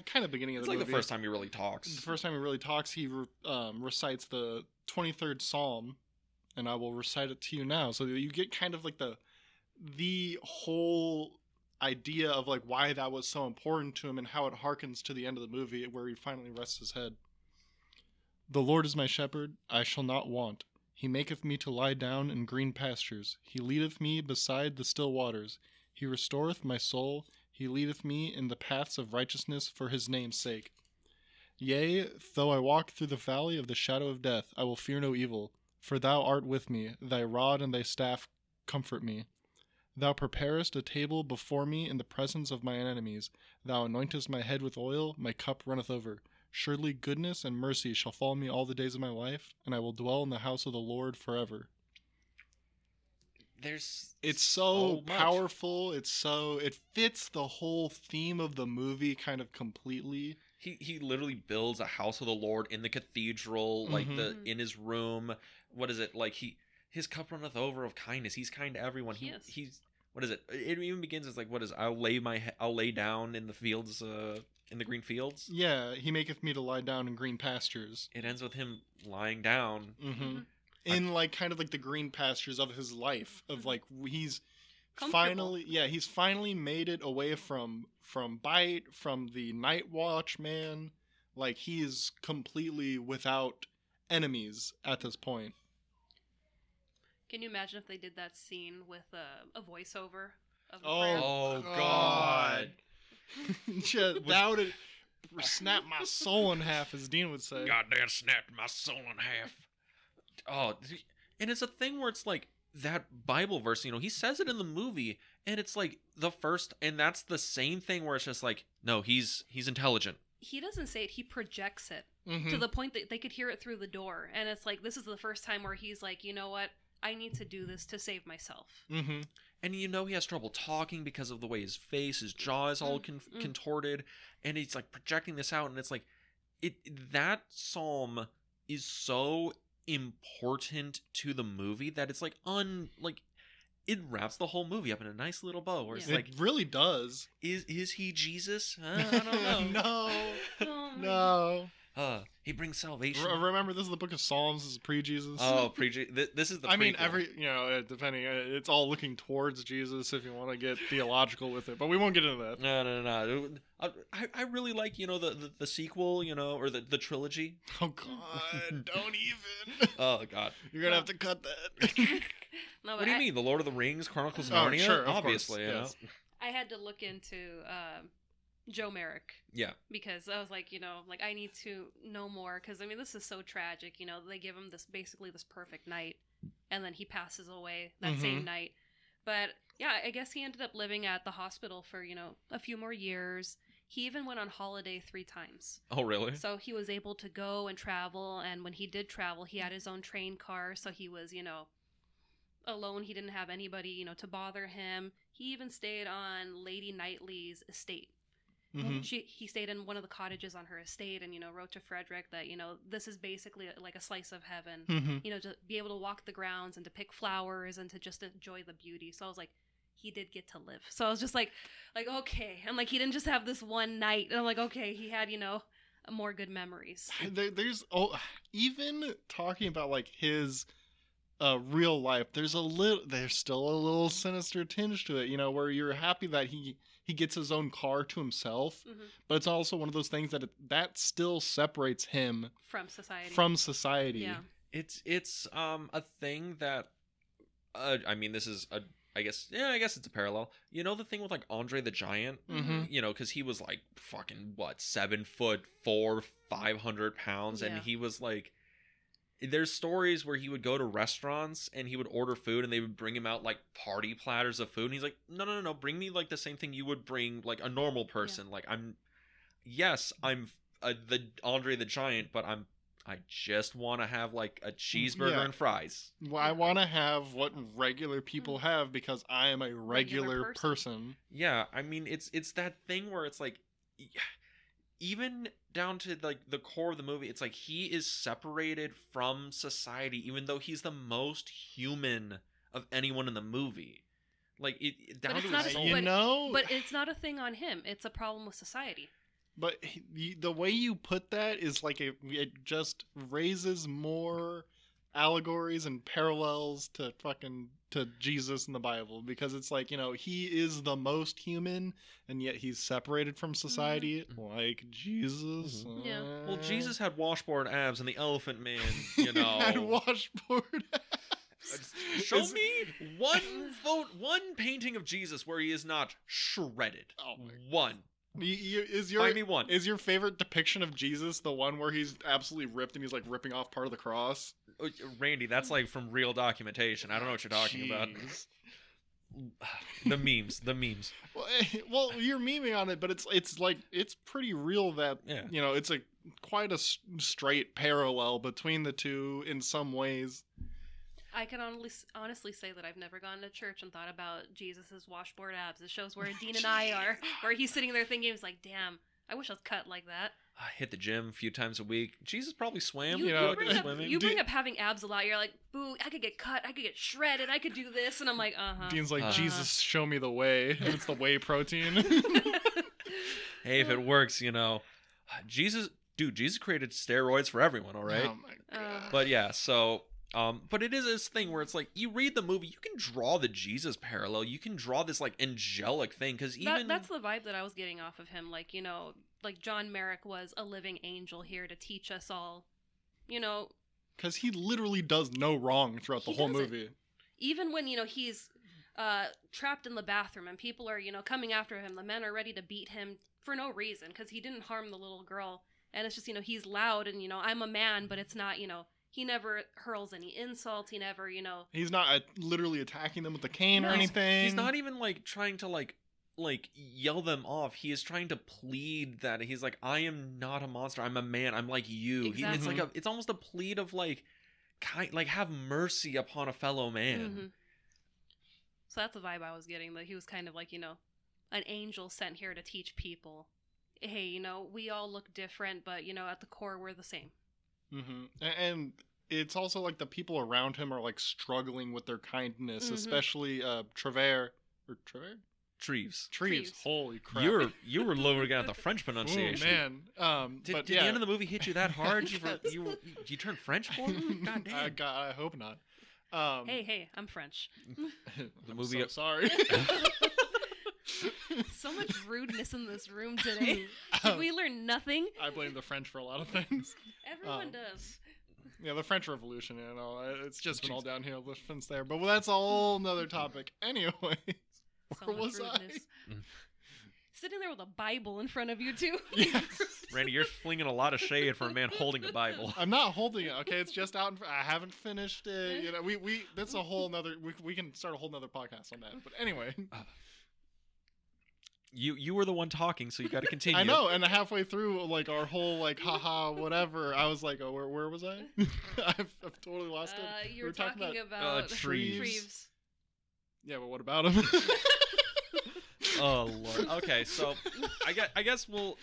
kind of beginning of the movie. It's like the first time he really talks. The first time he really talks, he recites the 23rd Psalm, and I will recite it to you now. So you get kind of like the whole idea of like why that was so important to him and how it harkens to the end of the movie where he finally rests his head. The Lord is my shepherd, I shall not want. He maketh me to lie down in green pastures. He leadeth me beside the still waters. He restoreth my soul. He leadeth me in the paths of righteousness for his name's sake. Yea, though I walk through the valley of the shadow of death, I will fear no evil, for thou art with me. Thy rod and thy staff comfort me. Thou preparest a table before me in the presence of mine enemies. Thou anointest my head with oil, my cup runneth over. Surely goodness and mercy shall follow me all the days of my life, and I will dwell in the house of the Lord forever. It's so powerful. It fits the whole theme of the movie kind of completely. He literally builds a house of the Lord in the cathedral, like in his room. What is it like? His cup runneth over of kindness. He's kind to everyone. He's what is it? It even begins as like, what is? I'll lay down in the fields, in the green fields. Yeah, he maketh me to lie down in green pastures. It ends with him lying down in like kind of like the green pastures of his life. Of like he's finally made it away from Bytes, from the Night Watch man. Like he is completely without enemies at this point. Can you imagine if they did that scene with a voiceover of Oh God! That would have snapped my soul in half, as Dean would say. Goddamn, snapped my soul in half. Oh, and it's a thing where it's like that Bible verse. You know, he says it in the movie, and it's like the first, and that's the same thing where it's just like, no, he's intelligent. He doesn't say it; he projects it to the point that they could hear it through the door, and it's like this is the first time where he's like, you know what? I need to do this to save myself. And you know he has trouble talking because of the way his jaw is all contorted, and he's like projecting this out, and it's like, that psalm is so important to the movie that it's like it wraps the whole movie up in a nice little bow. Where it's like, it really does. Is he Jesus? I don't know. No. He brings salvation. Remember, this is the book of Psalms. This is pre-Jesus. Oh, this is the prequel. I mean, depending, it's all looking towards Jesus if you want to get theological with it, but we won't get into that. No. I really like, the sequel, or the trilogy. Oh, God. Don't even. Oh, God. You're going to have to cut that. No, what do you mean? The Lord of the Rings, Chronicles of Narnia? Sure, obviously, yes. I had to look into Joe Merrick. Yeah. Because I was like, I need to know more, because, this is so tragic. They give him this perfect night, and then he passes away that same night. But, yeah, I guess he ended up living at the hospital for, a few more years. He even went on holiday 3 times. Oh, really? So he was able to go and travel, and when he did travel, he had his own train car, so he was, alone. He didn't have anybody, to bother him. He even stayed on Lady Knightley's estate. Mm-hmm. He stayed in one of the cottages on her estate and, wrote to Frederick that, this is basically like a slice of heaven, Mm-hmm. to be able to walk the grounds and to pick flowers and to just enjoy the beauty. So I was like, he did get to live. So I was just like, okay. I'm like, he didn't just have this one night. And I'm like, okay, he had, more good memories. There's even talking about like his real life, there's still a little sinister tinge to it, where you're happy that he gets his own car to himself, but it's also one of those things that still separates him from society. Yeah. It's a thing that I mean, this is I guess it's a parallel. The thing with like Andre the Giant, because he was like fucking 7'4", 500 pounds, and he was like, there's stories where he would go to restaurants and he would order food and they would bring him out like party platters of food, and he's like, no, bring me like the same thing you would bring like a normal person. Like I'm the Andre the Giant, but I just want to have like a cheeseburger and fries. Well, I want to have what regular people have because I am a regular person. Yeah, I mean, it's that thing where it's like, even down to like the core of the movie, it's like he is separated from society, even though he's the most human of anyone in the movie. Like down to his soul. But it's not a thing on him. It's a problem with society. But the way you put that is like it just raises more allegories and parallels to Jesus in the Bible, because it's like, he is the most human and yet he's separated from society, like Jesus. Yeah. Well, Jesus had washboard abs and the Elephant Man, had washboard abs. Show me one painting of Jesus where he is not shredded. Oh my one. Find me one. Is your favorite depiction of Jesus the one where he's absolutely ripped and he's like ripping off part of the cross? Randy, that's like from real documentation. I don't know what you're talking about. The memes. Well, you're memeing on it, but it's like it's pretty real that it's quite a straight parallel between the two in some ways. I can honestly say that I've never gone to church and thought about Jesus' washboard abs. It shows where Dean and I are, where he's sitting there thinking, he's like, damn, I wish I was cut like that. I hit the gym a few times a week. Jesus probably swam. You bring up having abs a lot. You're like, boo, I could get cut, I could get shredded, I could do this. And I'm like, Dean's like, Jesus, show me the way. And it's the whey protein. Hey, if it works, Jesus created steroids for everyone, all right? Oh my God. But yeah, so... but it is this thing where it's like, you read the movie, you can draw the Jesus parallel, you can draw this like angelic thing, because even that's the vibe that I was getting off of him, like, like John Merrick was a living angel here to teach us all, because he literally does no wrong throughout the whole movie. Even when he's trapped in the bathroom and people are coming after him, the men are ready to beat him for no reason because he didn't harm the little girl, and it's just he's loud and I'm a man, but it's not he never hurls any insults. He never, He's not literally attacking them with a cane or anything. He's not even, like, trying to, like yell them off. He is trying to plead that he's like, I am not a monster. I'm a man. I'm like you. Exactly. It's almost a plead of, like, have mercy upon a fellow man. Mm-hmm. So that's the vibe I was getting, that he was kind of like, an angel sent here to teach people. Hey, we all look different, but, at the core, we're the same. Mm-hmm. And it's also like the people around him are like struggling with their kindness, especially Treves. Holy crap! You were lowering out the French pronunciation. Oh man! Did the end of the movie hit you that hard? You turned French for him? God damn! I hope not. Hey, I'm French. The movie. I'm so sorry. So much rudeness in this room today. Did we learn nothing? I blame the French for a lot of things. Everyone does. Yeah, the French Revolution, it's just been all downhill since there. But that's a whole nother topic. Anyways, where was rudeness. I? Sitting there with a Bible in front of you, too. Yes. Randy, you're flinging a lot of shade for a man holding a Bible. I'm not holding it, okay? It's just out. I haven't finished it. That's a whole nother... We can start a whole nother podcast on that. But anyway... You were the one talking, so you got to continue. I know, and halfway through, like, our whole, like, haha, whatever, I was like, oh, where was I? I've totally lost it. You were talking about Treves. Yeah, but what about him? Oh, Lord. Okay, so I guess we'll...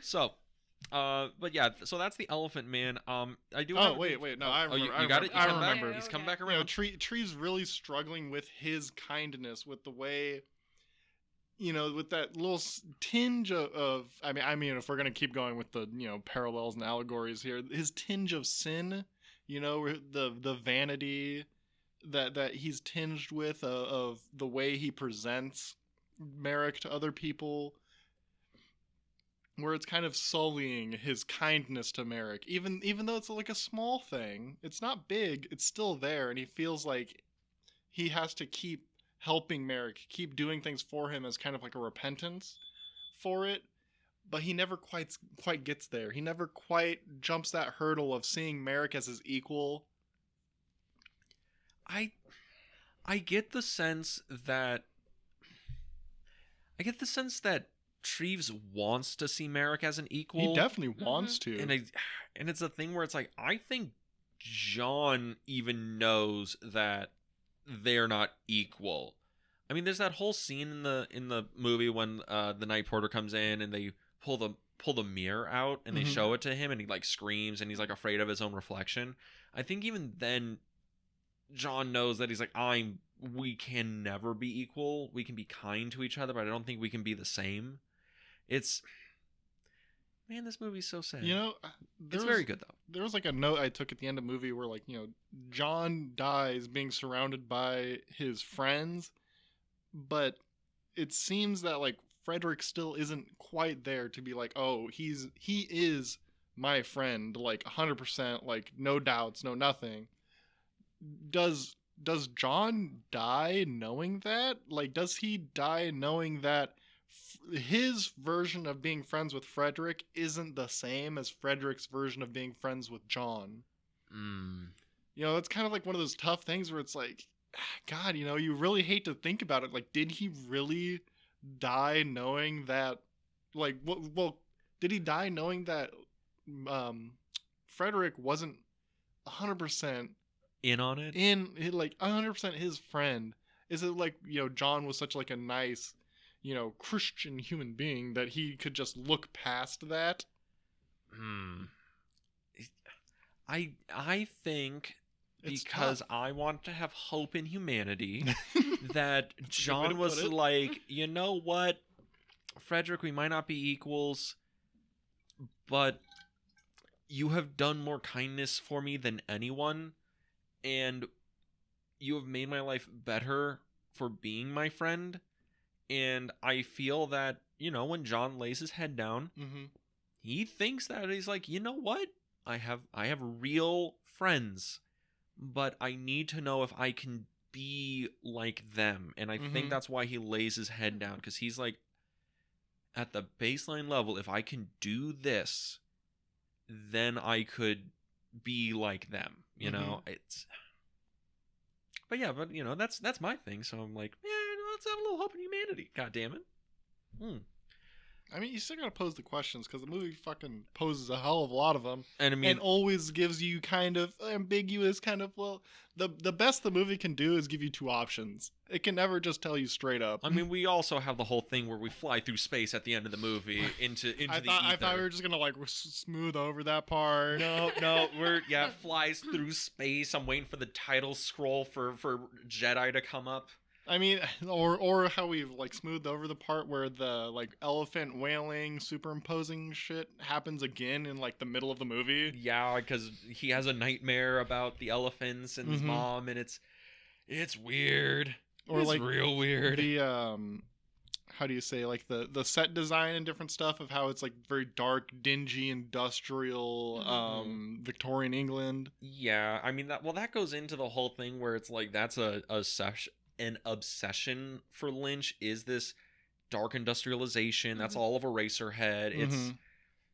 So, but yeah, so that's the Elephant Man. I do. Oh, wait, no, I remember. You got it. I remember. He's come back You around. know, Tree's really struggling with his kindness, with the way, you know, with that little tinge of I mean, if we're gonna keep going with the, you know, parallels and allegories here, his tinge of sin, you know, the vanity that he's tinged with, of the way he presents Merrick to other people, where it's kind of sullying his kindness to Merrick, even though it's like a small thing. It's not big, it's still there, and he feels like he has to keep helping Merrick, keep doing things for him as kind of like a repentance for it, but he never quite gets there. He never quite jumps that hurdle of seeing Merrick as his equal. I get the sense that Treves wants to see Merrick as an equal. He definitely wants to. And it's a thing where it's like, I think John even knows that they're not equal. I mean, there's that whole scene in the movie when the night porter comes in and they pull the mirror out and they show it to him and he like screams and he's like afraid of his own reflection. I think even then John knows that he's like, we can never be equal. We can be kind to each other, but I don't think we can be the same. Man, this movie's so sad. You know, it's very good though. There was like a note I took at the end of the movie where, like, you know, John dies being surrounded by his friends, but it seems that like Frederick still isn't quite there to be like, oh, he is my friend, like 100%, like no doubts, no nothing. Does John die knowing that? Like, does he die knowing that his version of being friends with Frederick isn't the same as Frederick's version of being friends with John? You know, it's kind of like one of those tough things where it's like, God, you know, you really hate to think about it. Like, did he really die knowing that, like, well, did he die knowing that Frederick wasn't 100% in on it? Like 100% his friend? Is it like, you know, John was such like a nice, you know, Christian human being that he could just look past that? I think because I want to have hope in humanity that John was like, you know what, Frederick, we might not be equals, but you have done more kindness for me than anyone, and you have made my life better for being my friend. And I feel that, you know, when John lays his head down, he thinks that he's like, you know what? I have real friends, but I need to know if I can be like them. And I think that's why he lays his head down, because he's like, at the baseline level, if I can do this, then I could be like them. You know, but you know, that's my thing. So I'm like, yeah, let's have a little hope in humanity. God damn it. I mean, you still gotta pose the questions, because the movie fucking poses a hell of a lot of them, and I mean, and always gives you kind of ambiguous, kind of, well, the best the movie can do is give you two options. It can never just tell you straight up. I mean, we also have the whole thing where we fly through space at the end of the movie into the ether. I thought we were just gonna like smooth over that part. No, flies through space. I'm waiting for the title scroll for Jedi to come up. I mean, or how we've like smoothed over the part where the like elephant wailing superimposing shit happens again in like the middle of the movie. Yeah, because he has a nightmare about the elephants and his mom, and it's weird. Or it's like real weird. The how do you say, like the set design and different stuff of how it's like very dark, dingy, industrial, Victorian England. Yeah, I mean that goes into the whole thing where it's like that's an obsession for Lynch, is this dark industrialization. That's all of Eraserhead. It's,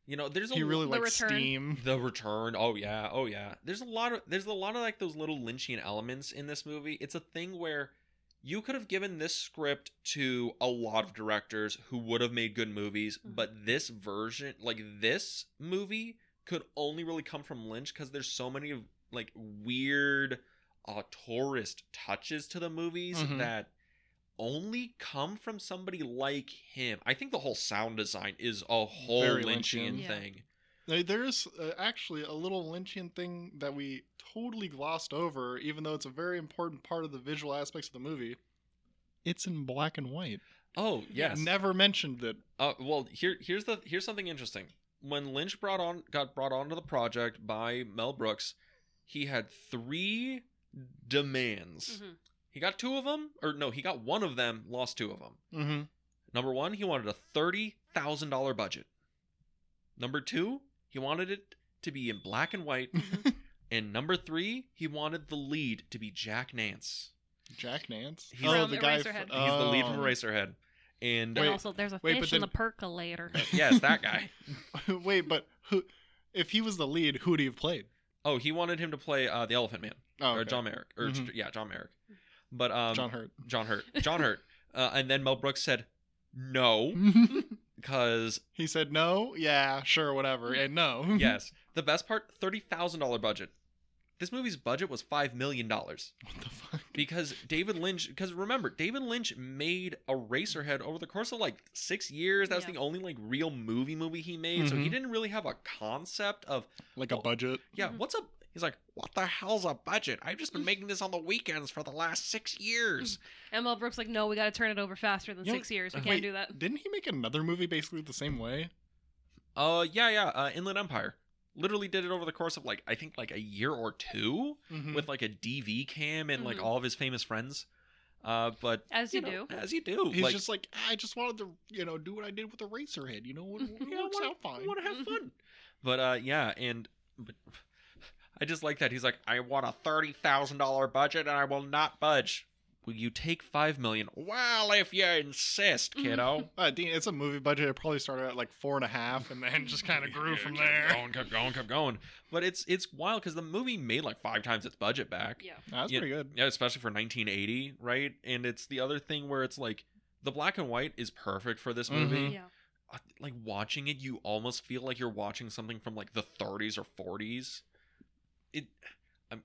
you know, there's he really likes steam. The Return. Oh yeah. There's a lot of like those little Lynchian elements in this movie. It's a thing where you could have given this script to a lot of directors who would have made good movies, but this version, like this movie, could only really come from Lynch because there's so many like weird tourist touches to the movies that only come from somebody like him. I think the whole sound design is a whole Very Lynchian Lynchian. thing. There's actually a little Lynchian thing that we totally glossed over, even though it's a very important part of the visual aspects of the movie. It's in black and white. Oh, yes. Never mentioned it. Well, here's something interesting. When Lynch got brought onto the project by Mel Brooks, he had 3 demands. He got 2 of them, or no, he got 1 of them, lost 2 of them. Mm-hmm. Number 1, he wanted a $30,000 budget. Number 2, he wanted it to be in black and white. And number 3, he wanted the lead to be Jack Nance. Jack Nance? He's the guy. Eraserhead. He's the lead from Eraserhead. And And also, there's a fish in the percolator. Yes, that guy. Wait, but who? If he was the lead, who would he have played? Oh, he wanted him to play the Elephant Man. Oh, Or okay. John Merrick. Or John Merrick. But John Hurt. John Hurt. And then Mel Brooks said no, because He said no. Yeah, sure, whatever, and no. yes, the best part, $30,000 budget. This movie's budget was $5 million. What the fuck? Because remember, David Lynch made Eraserhead over the course of like 6 years. That was the only like real movie he made. So he didn't really have a concept of Like a budget. yeah, what's up? He's like, what the hell's a budget? I've just been making this on the weekends for the last 6 years. And Mel Brooks like, no, we got to turn it over faster than 6 years. We can't do that. Didn't he make another movie basically the same way? Inland Empire. Literally did it over the course of like, I think like a year or 2 with like a DV cam and like all of his famous friends. But as you do. He's like, just like, I just wanted to, do what I did with Eraserhead. It works out fine. I want to have fun. But but I just like that. He's like, I want a $30,000 budget and I will not budge. Will you take $5 million? Well, if you insist, kiddo. Dean, it's a movie budget. It probably started at like 4.5 and then just kind of grew from there. Kept going. But it's wild because the movie made like 5 times its budget back. Yeah. That's pretty good. Yeah, especially for 1980, right? And it's the other thing where it's like the black and white is perfect for this movie. Yeah. Like watching it, you almost feel like you're watching something from like the 30s or 40s.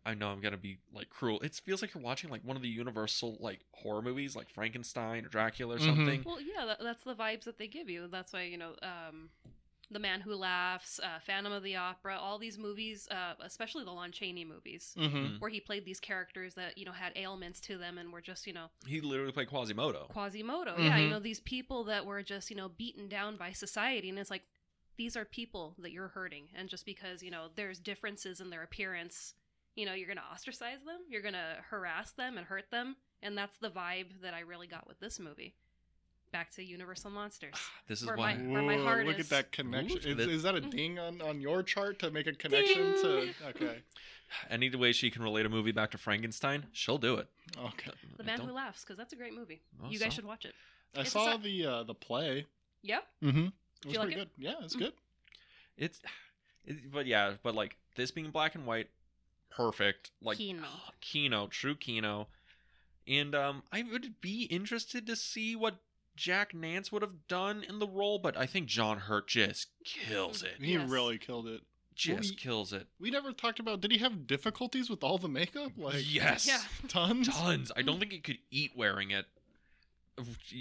I know I'm gonna be like cruel. It feels like you're watching like one of the Universal like horror movies, like Frankenstein or Dracula or something. Well, yeah, that's the vibes that they give you. That's why The Man Who Laughs, Phantom of the Opera, all these movies, especially the Lon Chaney movies, where he played these characters that had ailments to them and were just he literally played Quasimodo. Yeah, these people that were just beaten down by society, and it's like these are people that you're hurting, and just because there's differences in their appearance. You're going to ostracize them, you're going to harass them and hurt them, and that's the vibe that I really got with this movie. Back to Universal Monsters. This is where why... where my heart look is. At that connection. Ooh, is that a ding on your chart to make a connection to... Okay. Any way she can relate a movie back to Frankenstein, she'll do it. Okay. The Man Who Laughs, because that's a great movie. Oh, you guys should watch it. I saw the play. Yep. Mm-hmm. It Did was you like pretty it? good. Yeah, it's good. But like this being black and white, perfect. Like true Kino. And I would be interested to see what Jack Nance would have done in the role, but I think John Hurt just kills it. He really killed it. Kills it. We never talked about, did he have difficulties with all the makeup? Like, yes. Yeah. Tons? I don't think he could eat wearing it.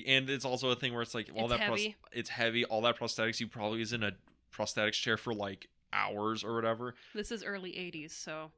And it's also a thing where it's like it's heavy. All that prosthetics, he probably is in a prosthetics chair for like hours or whatever. This is early 80s, so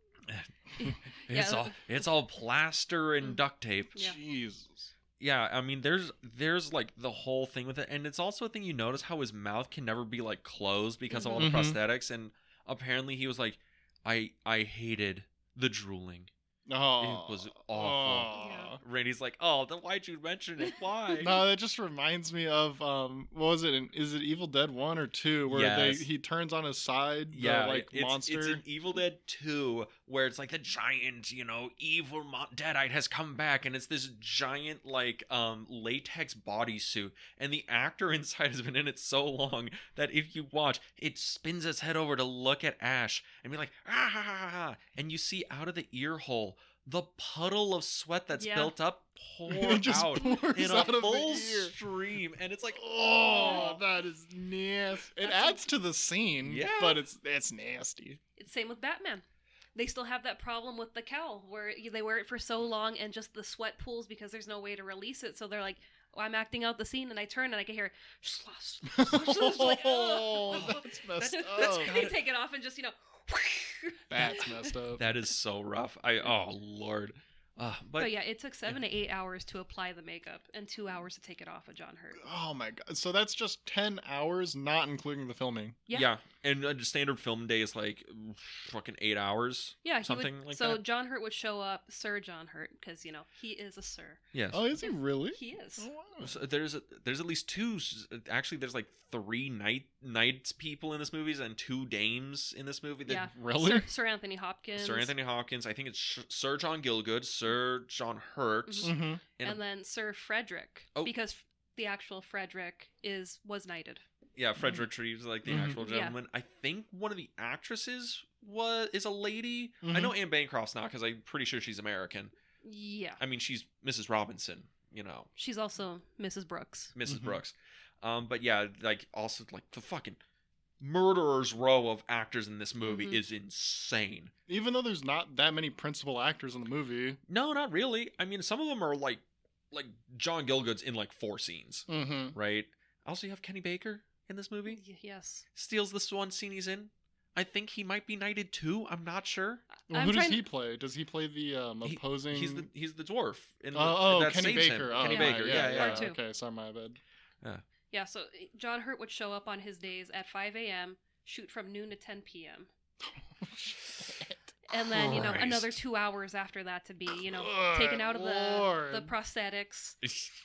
it's all plaster and duct tape. Yeah. Jesus. Yeah, I mean there's like the whole thing with it, and it's also a thing you notice how his mouth can never be like closed because of all the prosthetics, and apparently he was like, I hated the drooling. Oh, it was awful. Yeah. Randy's like, oh, then why'd you mention it? Why? No, that just reminds me of what was it? Is it Evil Dead 1 or 2 where he turns on his side? Yeah, the, monster. It's in Evil Dead 2 where it's like the giant, evil deadite has come back, and it's this giant like latex bodysuit, and the actor inside has been in it so long that if you watch, it spins its head over to look at Ash and be like, ah, and you see out of the ear hole the puddle of sweat that's Yeah. built up It just out pours in a out of the full ear. stream, and it's like, Oh, that is nasty. It adds to the scene, Yeah. but it's nasty. It's same with Batman. They still have that problem with the cowl where they wear it for so long and just the sweat pools because there's no way to release it. So they're like, oh, I'm acting out the scene, and I turn and I can hear slosh, slosh, like, Oh, that's messed that's up. They take it off and just That's messed up. that is so rough. Oh Lord. But yeah, it took 7 to 8 hours to apply the makeup and 2 hours to take it off of John Hurt. Oh my god. So that's just 10 hours, not including the filming. Yeah, and a standard film day is like fucking 8 hours. Yeah, something like so that. John Hurt would show up, Sir John Hurt, because he is a sir. Yes. Oh, is he really? He is. Oh, wow. So there's at least two. Actually, there's like 3 knights people in this movie and 2 dames in this movie. Yeah. Really? Sir Anthony Hopkins. Sir Anthony Hopkins. I think it's Sir John Gielgud, Sir John Hurt, Mm-hmm. And then Sir Frederick, because the actual Frederick was knighted. yeah, Frederick Treves, like the Mhm. actual Yeah. gentleman. I think one of the actresses is a lady. I Mhm. know Anne Bancroft's not because I'm pretty sure she's American. Yeah. I mean, she's Mrs. Robinson. She's also Mrs. Brooks. Mrs. Mhm. Brooks. But yeah, like also like the fucking murderer's row of actors in this movie Mhm. is insane. Even though there's not that many principal actors in the movie. No, not really. I mean, some of them are like John Gielgud's in like 4 scenes, Mm-hmm. right? Also, you have Kenny Baker in this movie. Yes. Steals this one scene he's in. I think he might be knighted too. I'm not sure. Well, I'm who does trying he play? Does he play the opposing? He's the dwarf. In Kenny saves him. Baker. Oh, Kenny right, Baker. Yeah, Yeah. Part two. Okay, sorry, my bad. Yeah, so John Hurt would show up on his days at 5 a.m., shoot from noon to 10 p.m. And then, Christ. another 2 hours after that to be, Good taken out of the Lord. prosthetics.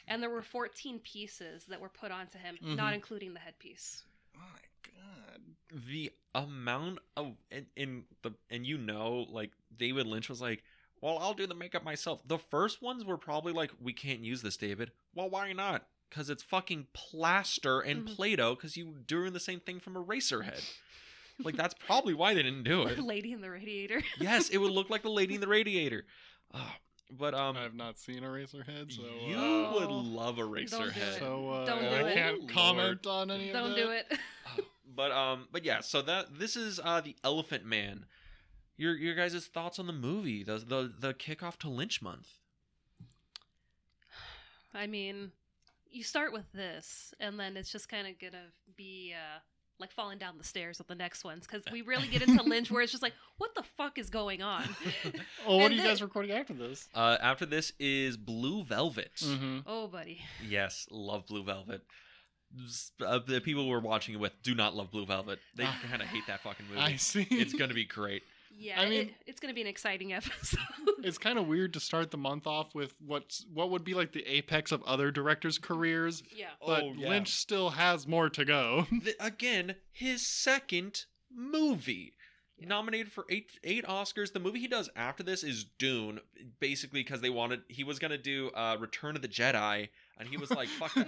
And there were 14 pieces that were put onto him, Mhm. not including the headpiece. Oh my god. The amount of like David Lynch was like, well, I'll do the makeup myself. The first ones were probably like, we can't use this, David. Well, why not? Because it's fucking plaster and Mhm. Play-Doh, because you doing the same thing from Eraserhead. Like, that's probably why they didn't do it. Lady in the Radiator. Yes, it would look like the lady in the radiator. But I have not seen Eraserhead, so you Oh. would love Eraserhead. it. so Don't do I it. can't Oh, comment on any of Don't that. do it. But yeah, so this is the Elephant Man. Your guys' thoughts on the movie, the kickoff to Lynch month. I mean, you start with this, and then it's just kind of going to be like falling down the stairs with the next ones, because we really get into Lynch where it's just like, what the fuck is going on? Oh, what And are you then- guys recording after this? After this is Blue Velvet. Mm-hmm. Oh, buddy. Yes, love Blue Velvet. The people we're watching it with do not love Blue Velvet. They kind of hate that fucking movie. I see. It's gonna be great. Yeah, I mean- it's going to be an exciting episode. It's kind of weird to start the month off with what would be like the apex of other directors' careers, Yeah. but Oh, yeah. Lynch still has more to go. Again, his second movie. Yeah. Nominated for eight Oscars. The movie he does after this is Dune, basically because he was gonna do Return of the Jedi, and he was like, "Fuck that."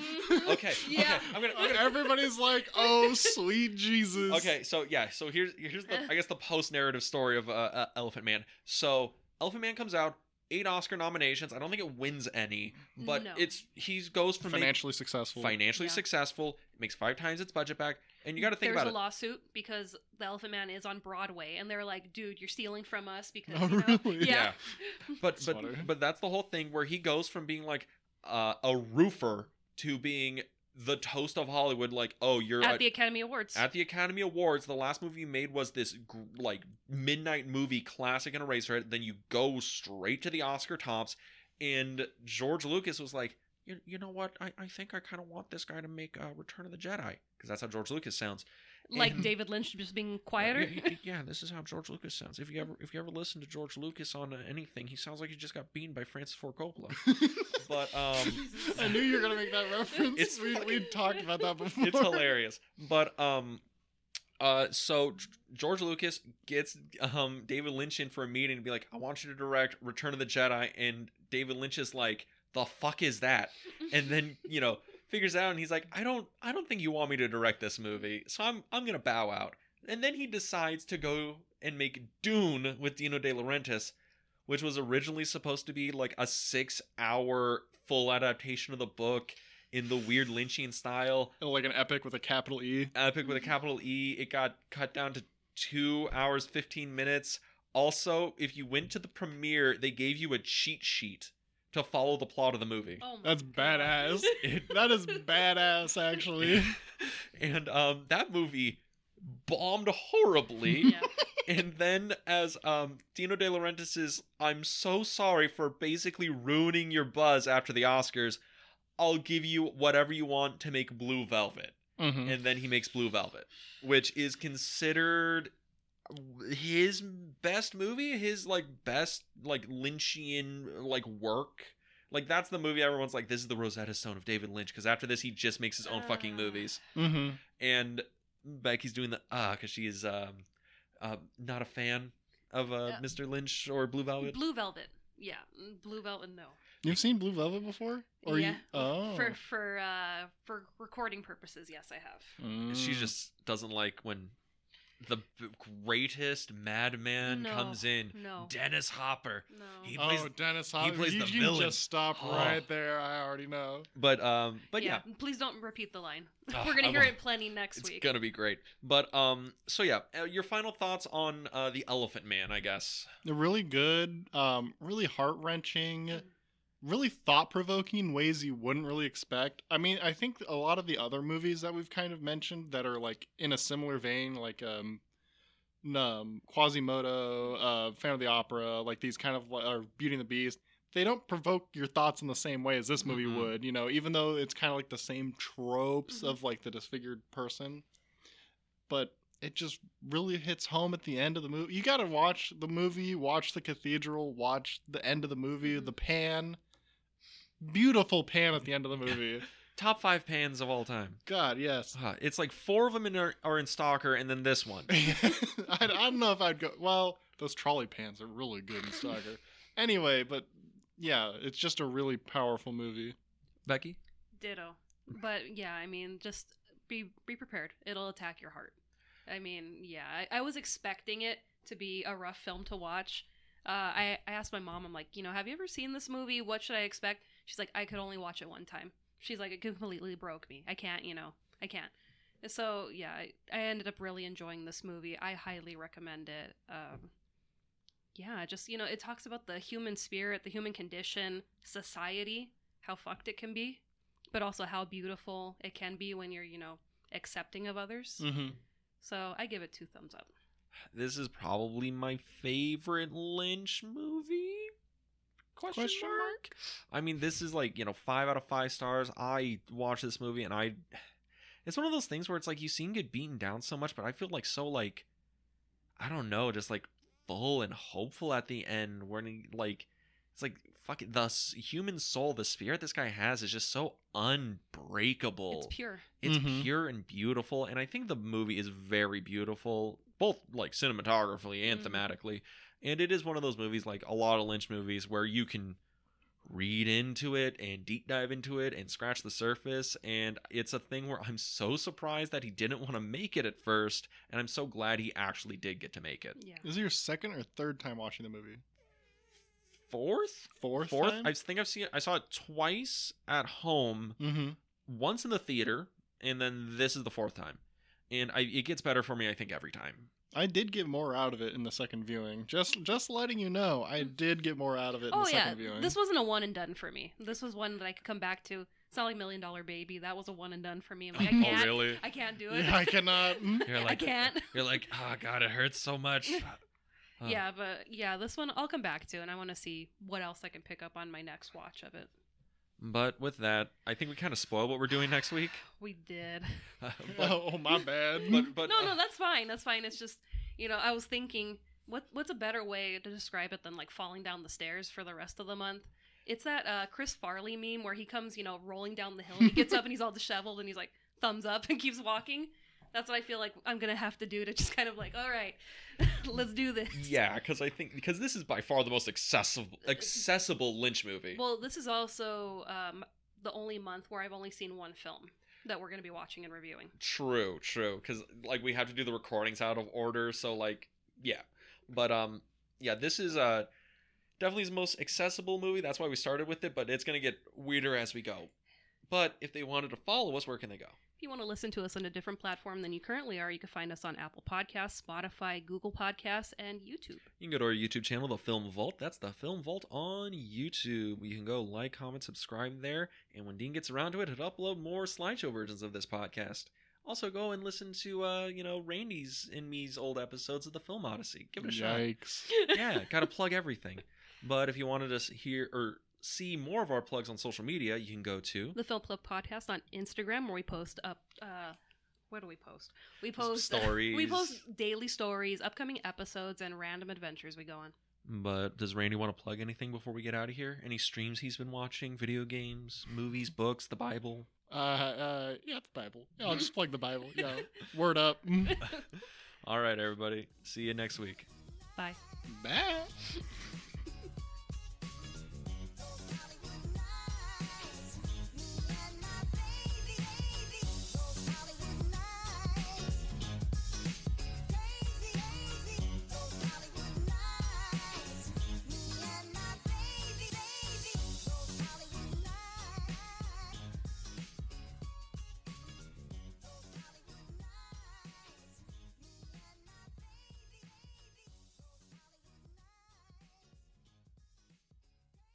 Okay, Yeah. okay, I'm gonna Everybody's like, "Oh, sweet Jesus!" Okay, so here's the I guess the post narrative story of Elephant Man. So Elephant Man comes out, 8 Oscar nominations. I don't think it wins any, but No. he goes from financially successful. financially Yeah. successful, makes 5 times its budget back, and you got to think There's about a it. lawsuit because the Elephant Man is on Broadway, and they're like, dude, you're stealing from us because, Oh, really? Yeah. But Sweater. but that's the whole thing where he goes from being like a roofer to being the toast of Hollywood. Like, oh, you're At the Academy Awards. At the Academy Awards, the last movie you made was this like midnight movie classic in Eraserhead. Then you go straight to the Oscar tops, and George Lucas was like, you know what? I think I kind of want this guy to make Return of the Jedi, because that's how George Lucas sounds. like And- David Lynch just being quieter. Yeah, this is how George Lucas sounds. If you ever listen to George Lucas on anything, he sounds like he just got beaten by Francis Ford Coppola. But I knew you were gonna make that reference. It's we talked about that before. it's hilarious. But so George Lucas gets David Lynch in for a meeting and be like, I want you to direct Return of the Jedi, and David Lynch is like, the fuck is that? And then figures out, and he's like, I don't think you want me to direct this movie, so I'm gonna bow out. And then he decides to go and make Dune with Dino De Laurentiis, which was originally supposed to be like a 6-hour full adaptation of the book in the weird Lynchian style. Like an epic with a capital E. Epic with a capital E. It got cut down to 2 hours, 15 minutes. Also, if you went to the premiere, they gave you a cheat sheet to follow the plot of the movie. Oh That's God. badass. That is badass, actually. And that movie bombed horribly. Yeah. And then as Dino De Laurentiis' I'm so sorry for basically ruining your buzz after the Oscars, I'll give you whatever you want to make Blue Velvet. Mm-hmm. And then he makes Blue Velvet, which is considered his best movie, his like best like Lynchian like work. Like that's the movie everyone's like, this is the Rosetta Stone of David Lynch, because after this he just makes his own fucking movies. Mm-hmm. And Becky's doing the because she is not a fan of Mr. Lynch or Blue Velvet. Blue Velvet. Yeah. Blue Velvet, no. You've seen Blue Velvet before? Or yeah. You... Oh. For recording purposes, yes, I have. She just doesn't like when the greatest madman comes in. No. Dennis Hopper. No. He plays, Dennis Hopper. he plays you the can villain. Just stop right there. I already know. But yeah. Please don't repeat the line. Ah, We're gonna I hear won't. it plenty next week. It's gonna be great. But so yeah, your final thoughts on the Elephant Man, I guess. They're really good. Really heart-wrenching. Really thought-provoking in ways you wouldn't really expect. I mean, I think a lot of the other movies that we've kind of mentioned that are like in a similar vein, like Quasimodo, Phantom of the Opera, like these kind of or Beauty and the Beast, they don't provoke your thoughts in the same way as this movie would, you know, even though it's kind of like the same tropes of like the disfigured person. But it just really hits home at the end of the movie. You gotta watch the movie, watch the cathedral, watch the end of the movie, the pan. Beautiful pan at the end of the movie. Top 5 pans of all time. God, yes. It's like 4 of them are in Stalker, and then this one. I don't know if I'd go... Well, those trolley pans are really good in Stalker. Anyway, but yeah, it's just a really powerful movie. Becky? Ditto. But yeah, I mean, just be prepared. It'll attack your heart. I mean, yeah, I was expecting it to be a rough film to watch. I asked my mom, I'm like, you know, have you ever seen this movie? What should I expect? She's like, I could only watch it one time. She's like, it completely broke me. I can't. So, yeah, I ended up really enjoying this movie. I highly recommend it. Yeah, just, you know, it talks about the human spirit, the human condition, society, how fucked it can be, but also how beautiful it can be when you're, you know, accepting of others. Mm-hmm. So I give it 2 thumbs up. This is probably my favorite Lynch movie? Question mark? I mean, this is like, you know, 5 out of 5 stars. I watched this movie and it's one of those things where it's like you see him get beaten down so much, but I feel like so like, I don't know, just like full and hopeful at the end when he like, it's like fucking the human soul, the spirit this guy has is just so unbreakable. It's pure. It's pure and beautiful, and I think the movie is very beautiful, both like cinematographically and thematically. And it is one of those movies, like a lot of Lynch movies, where you can read into it and deep dive into it and scratch the surface. And it's a thing where I'm so surprised that he didn't want to make it at first, and I'm so glad he actually did get to make it. Yeah. Is it your second or third time watching the movie? Fourth? Fourth time? I think I saw it twice at home, once in the theater, and then this is the 4th time. And it gets better for me, I think, every time. I did get more out of it in the second viewing. Just letting you know, I did get more out of it in the second viewing. This wasn't a one and done for me. This was one that I could come back to. It's not like $1 Million Baby. That was a one and done for me. I'm like, I can't. Oh, really? I can't do it. Yeah, I cannot. You're like, I can't. You're like, oh god, it hurts so much. Yeah, but yeah, this one I'll come back to, and I want to see what else I can pick up on my next watch of it. But with that, I think we kind of spoiled what we're doing next week. We did. Oh, my bad. But No, that's fine. That's fine. It's just, you know, I was thinking, what's a better way to describe it than like falling down the stairs for the rest of the month? It's that Chris Farley meme where he comes, you know, rolling down the hill, and he gets up and he's all disheveled and he's like thumbs up and keeps walking. That's what I feel like I'm gonna have to do to just kind of like, all right, let's do this. Yeah, because this is by far the most accessible Lynch movie. Well, this is also the only month where I've only seen one film that we're gonna be watching and reviewing. True, because like we have to do the recordings out of order, so like yeah, but yeah, this is Definitely his most accessible movie. That's why we started with it, but it's going to get weirder as we go. But if they wanted to follow us, where can they go? If you want to listen to us on a different platform than you currently are, you can find us on Apple Podcasts, Spotify, Google Podcasts, and YouTube. You can go to our YouTube channel, The Film Vault. That's The Film Vault on YouTube. You can go like, comment, subscribe there. And when Dean gets around to it, he'll upload more slideshow versions of this podcast. Also, go and listen to, Randy's and me's old episodes of The Film Odyssey. Give it a shot. Yikes. Yeah, gotta plug everything. But if you wanted to hear or see more of our plugs on social media, you can go to The Film Club Podcast on Instagram, where we post up. What do we post? We post stories. We post daily stories, upcoming episodes, and random adventures we go on. But does Randy want to plug anything before we get out of here? Any streams he's been watching? Video games, movies, books, the Bible? Yeah, the Bible. Yeah, I'll just plug the Bible. Yeah, word up. All right, everybody. See you next week. Bye. Bye.